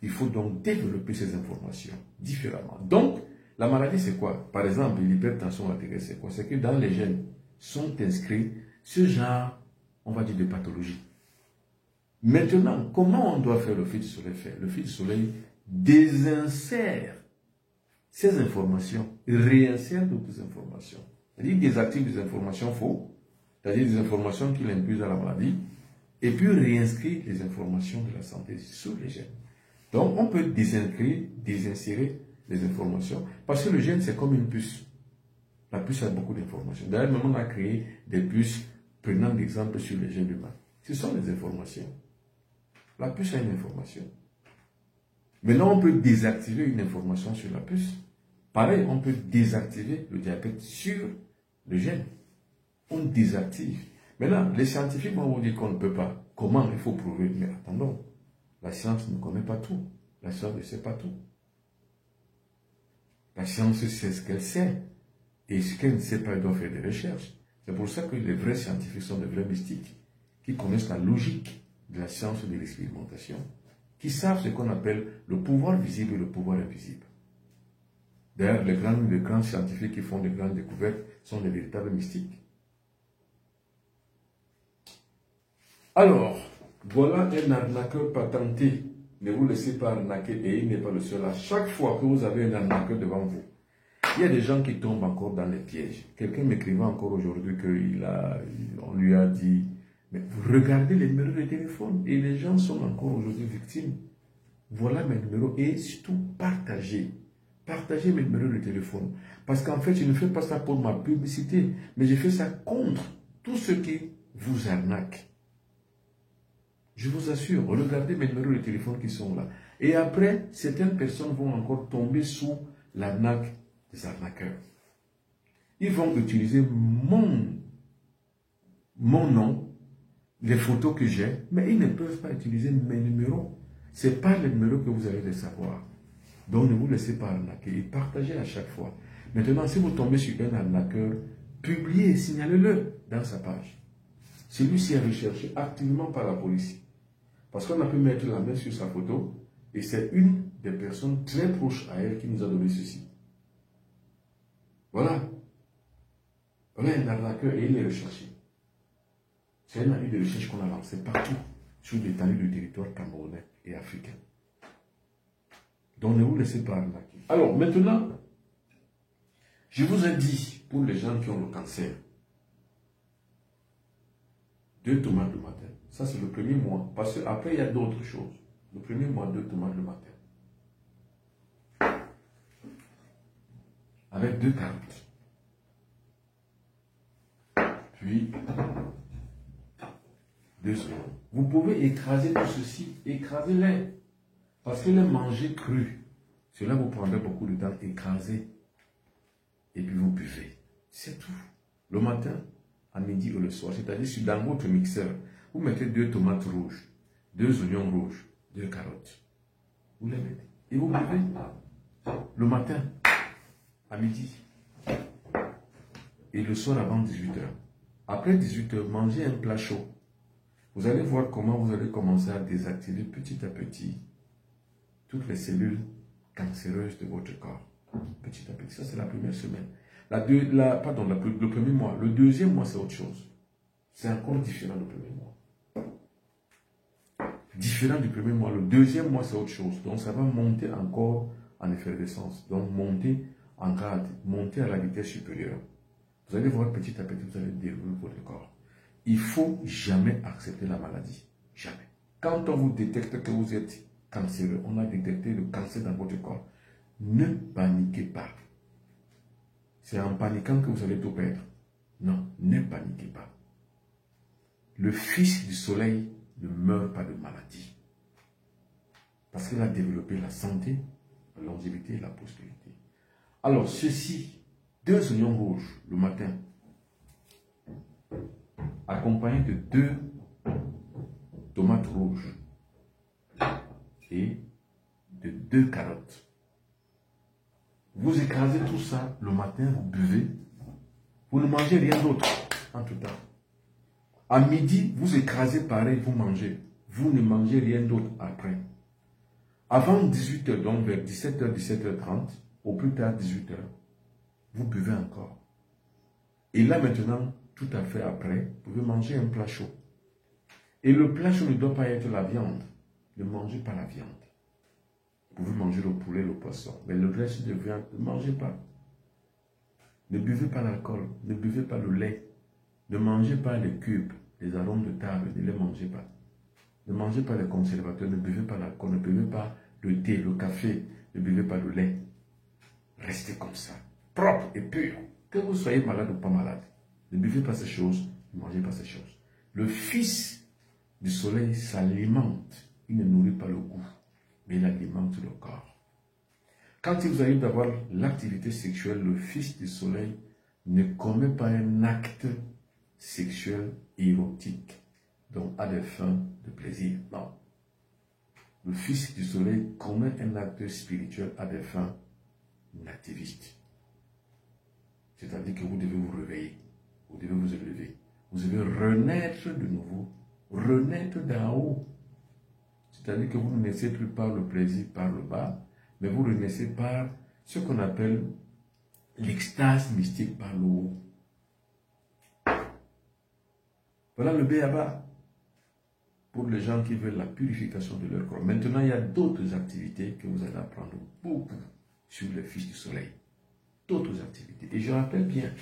Il faut donc développer ces informations différemment. Donc, la maladie, c'est quoi? Par exemple, l'hypertension artérielle, c'est quoi? C'est que dans les gènes sont inscrits ce genre, on va dire, de pathologie. Maintenant, comment on doit faire le Fils du Soleil faire? Le Fils du Soleil désinsère ces informations, réinsère d'autres informations. C'est-à-dire désactive des informations fausses, c'est-à-dire des informations qu'il induisent à la maladie, et puis réinscrit les informations de la santé sur les gènes. Donc, on peut désinsérer les informations, parce que le gène, c'est comme une puce. La puce a beaucoup d'informations. D'ailleurs, même on a créé des puces prenant l'exemple sur les gènes humains. Ce sont les informations. La puce a une information. Maintenant, on peut désactiver une information sur la puce. Pareil, on peut désactiver le diabète sur le gène. On désactive. Maintenant, les scientifiques vont vous dire qu'on ne peut pas. Comment? Il faut prouver. Mais attendons. La science ne connaît pas tout. La science ne sait pas tout. La science sait ce qu'elle sait. Et ce qu'elle ne sait pas, elle doit faire des recherches. C'est pour ça que les vrais scientifiques sont des vrais mystiques, qui connaissent la logique de la science et de l'expérimentation, qui savent ce qu'on appelle le pouvoir visible et le pouvoir invisible. D'ailleurs, les grands scientifiques qui font de grandes découvertes sont des véritables mystiques. Alors, voilà un arnaqueur patenté. Ne vous laissez pas arnaquer, et il n'est pas le seul. À chaque fois que vous avez un arnaqueur devant vous, il y a des gens qui tombent encore dans les pièges. Quelqu'un m'écrivait encore aujourd'hui qu'on lui a dit, mais regardez les numéros de téléphone, et les gens sont encore aujourd'hui victimes. Voilà mes numéros, et surtout partagez. Partagez mes numéros de téléphone. Parce qu'en fait, je ne fais pas ça pour ma publicité, mais je fais ça contre tous ceux qui vous arnaquent. Je vous assure, regardez mes numéros de téléphone qui sont là. Et après, certaines personnes vont encore tomber sous l'arnaque des arnaqueurs. Ils vont utiliser mon nom, les photos que j'ai, mais ils ne peuvent pas utiliser mes numéros. Ce n'est pas les numéros que vous allez les savoir. Donc ne vous laissez pas arnaquer et partagez à chaque fois. Maintenant, si vous tombez sur un arnaqueur, publiez et signalez-le dans sa page. Celui-ci est recherché activement par la police. Parce qu'on a pu mettre la main sur sa photo et c'est une des personnes très proches à elle qui nous a donné ceci. Voilà. Voilà un arnaqueur et il est recherché. C'est un avis de recherche qu'on a lancé partout sur l'étendue du territoire camerounais et africain. Donc ne vous laissez pas arnaquer. Alors maintenant, je vous ai dit, pour les gens qui ont le cancer, 2 tomates le matin. Ça, c'est le premier mois. Parce qu'après, il y a d'autres choses. Le premier mois, 2 tomates le matin. Avec 2 carottes. Puis, 2 oignons. Vous pouvez écraser tout ceci. Écrasez-les. Parce que les manger cru, cela vous prendrait beaucoup de temps. Écraser. Et puis vous buvez. C'est tout. Le matin, à midi ou le soir. C'est-à-dire, dans votre mixeur, vous mettez 2 tomates rouges, 2 oignons rouges, 2 carottes. Vous les mettez. Et vous buvez le matin, à midi. Et le soir avant 18 h. Après 18 h, mangez un plat chaud. Vous allez voir comment vous allez commencer à désactiver petit à petit toutes les cellules cancéreuses de votre corps. Petit à petit. Ça, c'est la première semaine. Le premier mois. Le deuxième mois, c'est autre chose. C'est encore différent du premier mois. Différent du premier mois. Le deuxième mois, c'est autre chose. Donc, ça va monter encore en effervescence. Donc, monter en grade, monter à la vitesse supérieure. Vous allez voir petit à petit, vous allez développer votre corps. Il ne faut jamais accepter la maladie. Jamais. Quand on vous détecte que vous êtes cancéreux, on a détecté le cancer dans votre corps, ne paniquez pas. C'est en paniquant que vous allez tout perdre. Non, ne paniquez pas. Le Fils du Soleil ne meurt pas de maladie. Parce qu'il a développé la santé, la longévité et la prospérité. Alors, ceci, 2 oignons rouges le matin, accompagnés de 2 tomates rouges et de 2 carottes. Vous écrasez tout ça le matin, vous buvez. Vous ne mangez rien d'autre en tout temps. À midi, vous écrasez pareil, vous mangez. Vous ne mangez rien d'autre après. Avant 18 h, donc vers 17 h, 17 h 30, au plus tard 18 h, vous buvez encore. Et là maintenant, tout à fait après, vous pouvez manger un plat chaud. Et le plat chaud ne doit pas être la viande. Ne mangez pas la viande. Vous pouvez manger le poulet, le poisson. Mais le reste de viande, ne mangez pas. Ne buvez pas l'alcool. Ne buvez pas le lait. Ne mangez pas les cubes, les arômes de table. Ne les mangez pas. Ne mangez pas les conservateurs. Ne buvez pas l'alcool. Ne buvez pas le thé, le café. Ne buvez pas le lait. Restez comme ça. Propre et pur. Que vous soyez malade ou pas malade. Ne buvez pas ces choses. Ne mangez pas ces choses. Le Fils du Soleil s'alimente. Il ne nourrit pas le goût, mais il alimente le corps. Quand il vous arrive d'avoir l'activité sexuelle, le Fils du Soleil ne commet pas un acte sexuel érotique, donc à des fins de plaisir. Non. Le Fils du Soleil commet un acte spirituel à des fins nativistes. C'est-à-dire que vous devez vous réveiller, vous devez vous élever, vous devez renaître de nouveau, renaître d'en haut. C'est-à-dire que vous ne naissez plus par le plaisir, par le bas, mais vous renaissez par ce qu'on appelle l'extase mystique par le haut. Voilà le B.A.B.A. pour les gens qui veulent la purification de leur corps. Maintenant, il y a d'autres activités que vous allez apprendre beaucoup sur les Fils du Soleil. D'autres activités. Et je rappelle bien,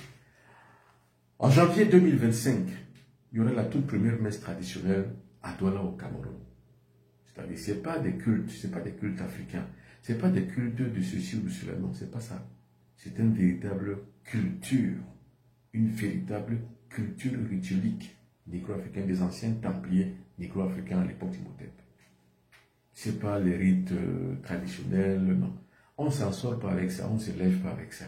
en janvier 2025, il y aura la toute première messe traditionnelle à Douala au Cameroun. C'est-à-dire, ce n'est pas des cultes, ce n'est pas des cultes africains, ce n'est pas des cultes de ceci ou de cela, non, ce n'est pas ça. C'est une véritable culture, une véritable culture rituelique négro-africaine des anciens templiers négro-africains à l'époque d'Imhotep. Ce n'est pas les rites traditionnels, non. On s'en sort pas avec ça, on ne se lève pas avec ça.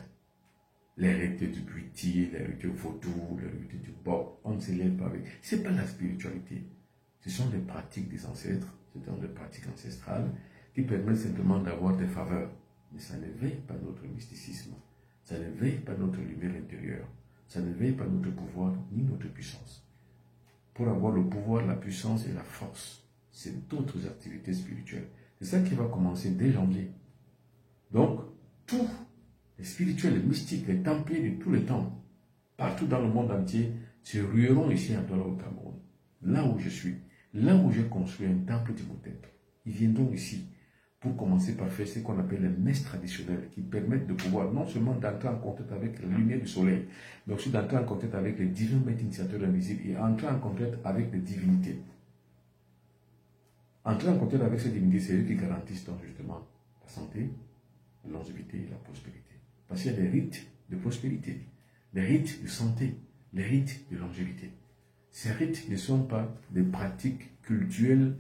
Les rites du Bwiti, les rites vaudou, les rites du Bok, on ne se lève pas avec. Ce n'est pas la spiritualité. Ce sont des pratiques des ancêtres, ce sont des pratiques ancestrales qui permettent simplement d'avoir des faveurs. Mais ça ne veille pas notre mysticisme, ça ne veille pas notre lumière intérieure, ça ne veille pas notre pouvoir ni notre puissance. Pour avoir le pouvoir, la puissance et la force, c'est d'autres activités spirituelles. C'est ça qui va commencer dès janvier. Donc, tous les spirituels, les mystiques, les templiers de tous les temps, partout dans le monde entier, se rueront ici à Douala au Cameroun, là où je suis. Là où j'ai construit un temple d'Imhotep, ils viendront ici pour commencer par faire ce qu'on appelle les messes traditionnelles qui permettent de pouvoir non seulement d'entrer en contact avec la lumière du soleil, mais aussi d'entrer en contact avec les divins maîtres initiateurs invisibles et entrer en contact avec les divinités. Entrer en contact avec ces divinités, c'est eux qui garantissent donc justement la santé, la longévité et la prospérité. Parce qu'il y a des rites de prospérité, des rites de santé, des rites de longévité. Ces rites ne sont pas des pratiques cultuelles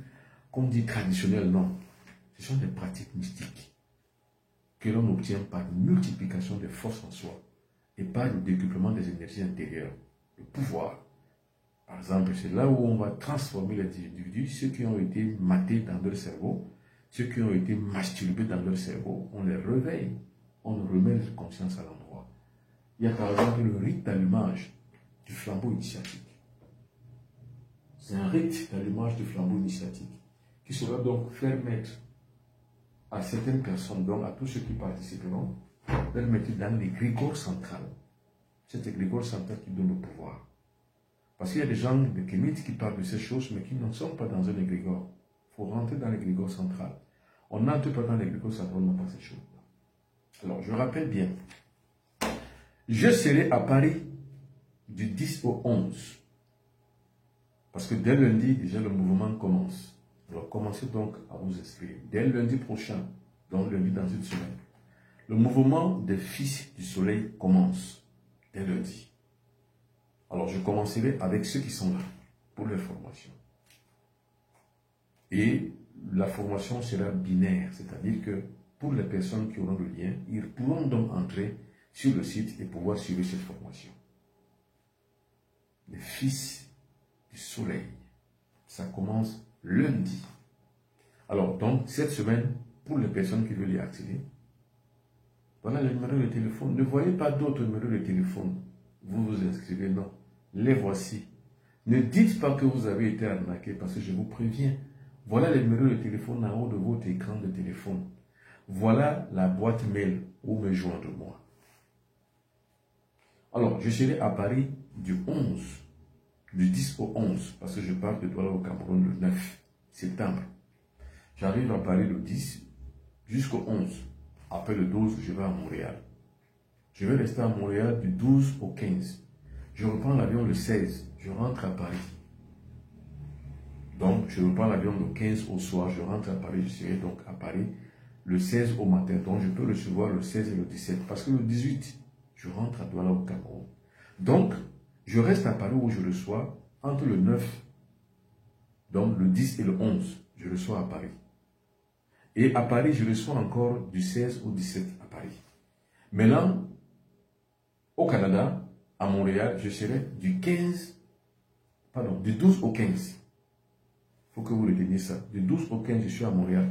qu'on dit traditionnelles, non. Ce sont des pratiques mystiques que l'on obtient par une multiplication des forces en soi et par le décuplement des énergies intérieures, le pouvoir Par exemple, c'est là où on va transformer les individus, ceux qui ont été matés dans leur cerveau, ceux qui ont été masturbés dans leur cerveau, on les réveille, on remet leur conscience à l'endroit. Il y a par exemple le rite d'allumage du flambeau initiatique. C'est un rite d'allumage du flambeau initiatique qui sera donc faire mettre à certaines personnes, donc à tous ceux qui participeront, leur mettre dans l'égrégore central. C'est l'égrégore central qui donne le pouvoir. Parce qu'il y a des gens de Kémit qui parlent de ces choses, mais qui ne sont pas dans un égrégore. Il faut rentrer dans l'égrégore central. On n'entre pas dans l'égrégore central, on n'a pas ces choses-là. Alors, je rappelle bien. Je serai à Paris du 10 au 11. Parce que dès lundi, déjà, le mouvement commence. Alors, commencez donc à vous inscrire. Dès lundi prochain, donc lundi dans une semaine, le mouvement des fils du soleil commence. Dès lundi. Alors, je commencerai avec ceux qui sont là pour les formations. Et la formation sera binaire, c'est-à-dire que pour les personnes qui auront le lien, ils pourront donc entrer sur le site et pouvoir suivre cette formation. Les fils du soleil, ça commence lundi. Alors, donc, cette semaine, pour les personnes qui veulent y accéder, voilà les numéros de téléphone. Ne voyez pas d'autres numéros de téléphone. Vous vous inscrivez, non. Les voici. Ne dites pas que vous avez été arnaqué parce que je vous préviens. Voilà les numéros de téléphone en haut de votre écran de téléphone. Voilà la boîte mail où me joindre moi. Alors, je serai à Paris du 11, du 10 au 11, parce que je pars de Douala au Cameroun le 9 septembre. J'arrive à Paris le 10 jusqu'au 11. Après le 12, je vais à Montréal. Je vais rester à Montréal du 12 au 15. Je reprends l'avion le 16, je rentre à Paris. Donc, je reprends l'avion le 15 au soir, je rentre à Paris, je serai donc à Paris le 16 au matin. Donc, je peux recevoir le 16 et le 17. Parce que le 18, je rentre à Douala au Cameroun. Donc, je reste à Paris où je reçois entre le 9, donc le 10 et le 11, je reçois à Paris. Et à Paris, je reçois encore du 16 au 17 à Paris. Maintenant, au Canada, à Montréal, je serai du 12 au 15. Il faut que vous reteniez ça. Du 12 au 15, je suis à Montréal.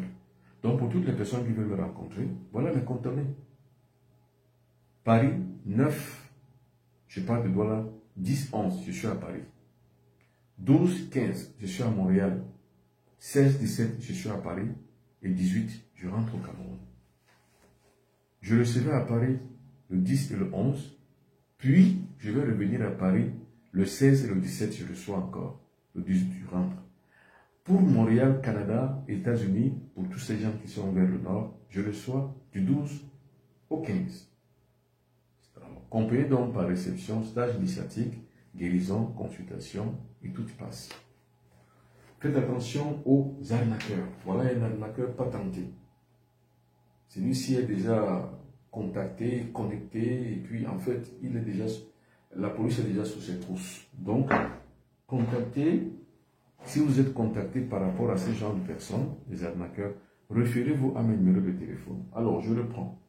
Donc, pour toutes les personnes qui veulent me rencontrer, voilà mes coordonnées. Paris, 9, je pars de Douala, 10, 11, je suis à Paris. 12, 15, je suis à Montréal. 16, 17, je suis à Paris. Et 18, je rentre au Cameroun. Je recevrai à Paris le 10 et le 11. Puis, je vais revenir à Paris le 16 et le 17, je reçois encore. Le 18, je rentre. Pour Montréal, Canada, États-Unis, pour tous ces gens qui sont vers le nord, je reçois du 12 au 15. Comprenez donc par réception, stage initiatique, guérison, consultation, et tout y passe. Faites attention aux arnaqueurs. Voilà un arnaqueur patenté. Celui-ci est déjà contacté, connecté, et puis en fait, la police est déjà sous ses trousses. Donc, contactez, si vous êtes contacté par rapport à ce genre de personnes, les arnaqueurs, référez-vous à mes numéros de téléphone. Alors, je le prends.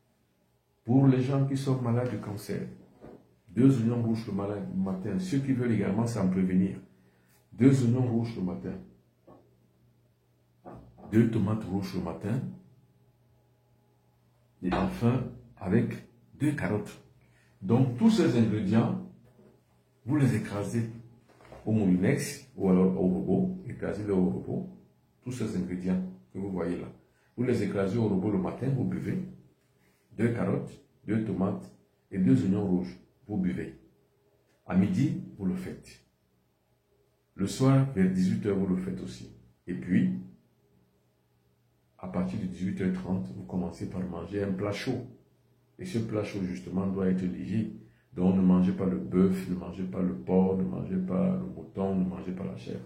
Pour les gens qui sont malades de cancer, 2 oignons rouges le matin. Ceux qui veulent également s'en prévenir, 2 oignons rouges le matin. 2 tomates rouges le matin. Et enfin, avec 2 carottes. Donc, tous ces ingrédients, vous les écrasez au moulinex ou alors au robot. Écrasez-les au robot. Tous ces ingrédients que vous voyez là. Vous les écrasez au robot le matin, vous buvez. 2 carottes, 2 tomates et 2 oignons rouges. Vous buvez. À midi, vous le faites. Le soir, vers 18 h, vous le faites aussi. Et puis, à partir de 18 h 30, vous commencez par manger un plat chaud. Et ce plat chaud, justement, doit être léger. Donc, ne mangez pas le bœuf, ne mangez pas le porc, ne mangez pas le mouton, ne mangez pas la chèvre.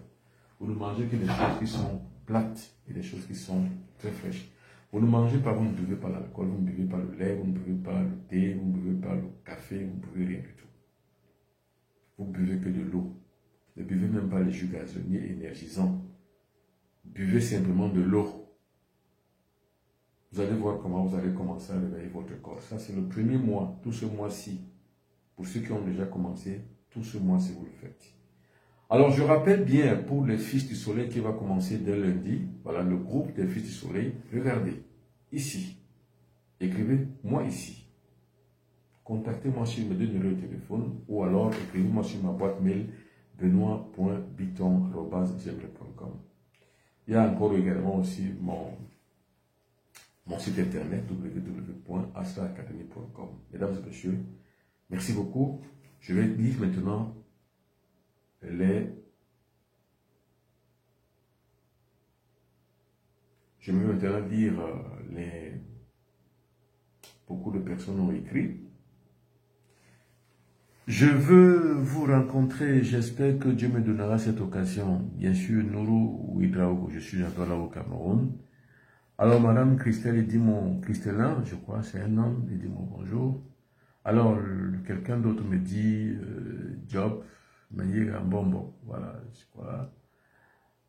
Vous ne mangez que des choses qui sont plates et des choses qui sont très fraîches. Vous ne mangez pas, vous ne buvez pas l'alcool, vous ne buvez pas le lait, vous ne buvez pas le thé, vous ne buvez pas le café, vous ne buvez rien du tout. Vous buvez que de l'eau. Ne buvez même pas les jus gazonniers énergisants. Buvez simplement de l'eau. Vous allez voir comment vous allez commencer à réveiller votre corps. Ça, c'est le premier mois, tout ce mois-ci. Pour ceux qui ont déjà commencé, tout ce mois-ci, vous le faites. Alors, je rappelle bien pour les fils du soleil qui va commencer dès lundi. Voilà, le groupe des fils du soleil. Regardez, ici. Écrivez-moi ici. Contactez-moi sur mes 2 numéros de téléphone ou alors écrivez-moi sur ma boîte mail benoît.biton@gmail.com. Il y a encore également aussi mon site internet www.astraacademy.com. Mesdames et messieurs, merci beaucoup. Je vais lire maintenant je vais maintenant lire beaucoup de personnes ont écrit. Je veux vous rencontrer, j'espère que Dieu me donnera cette occasion. Bien sûr, Nourou Ouidraogo, je suis encore là au Cameroun. Alors, Madame Christelle, Christelin, je crois, c'est un homme, il dit mon bonjour. Alors, quelqu'un d'autre me dit Job, Maïra Mbombo, voilà, je crois.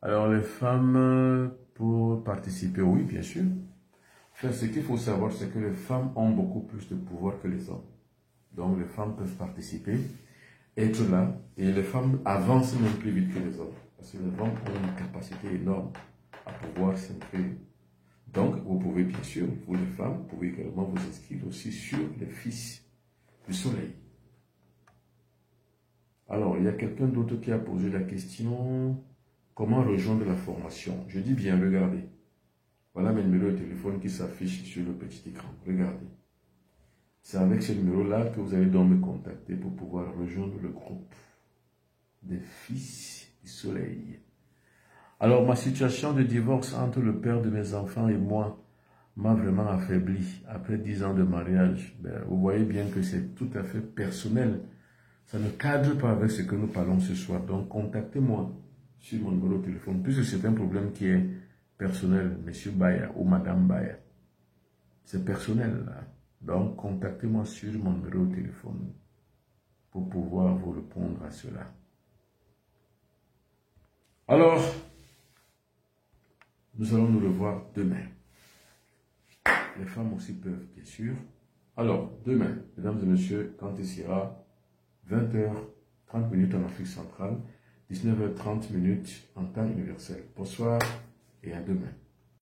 Alors, les femmes, pour participer, oui, bien sûr. Enfin, ce qu'il faut savoir, c'est que les femmes ont beaucoup plus de pouvoir que les hommes. Donc, les femmes peuvent participer, être là, et les femmes avancent même plus vite que les hommes. Parce que les hommes ont une capacité énorme à pouvoir s'imprimer. Donc, vous pouvez bien sûr, vous les femmes, vous pouvez également vous inscrire aussi sur les fils du soleil. Alors, il y a quelqu'un d'autre qui a posé la question, comment rejoindre la formation? Je dis bien, regardez. Voilà mes numéros de téléphone qui s'affichent sur le petit écran. Regardez. C'est avec ce numéro-là que vous allez donc me contacter pour pouvoir rejoindre le groupe des fils du soleil. Alors, ma situation de divorce entre le père de mes enfants et moi m'a vraiment affaibli après 10 ans de mariage. Ben, vous voyez bien que c'est tout à fait personnel. Ça ne cadre pas avec ce que nous parlons ce soir. Donc, contactez-moi sur mon numéro de téléphone, puisque c'est un problème qui est personnel, monsieur Baya ou madame Baya. C'est personnel, là. Donc, contactez-moi sur mon numéro de téléphone pour pouvoir vous répondre à cela. Alors, nous allons nous revoir demain. Les femmes aussi peuvent, bien sûr. Alors, demain, mesdames et messieurs, quand il sera 20h30 en Afrique centrale, 19h30 en temps universel. Bonsoir et à demain.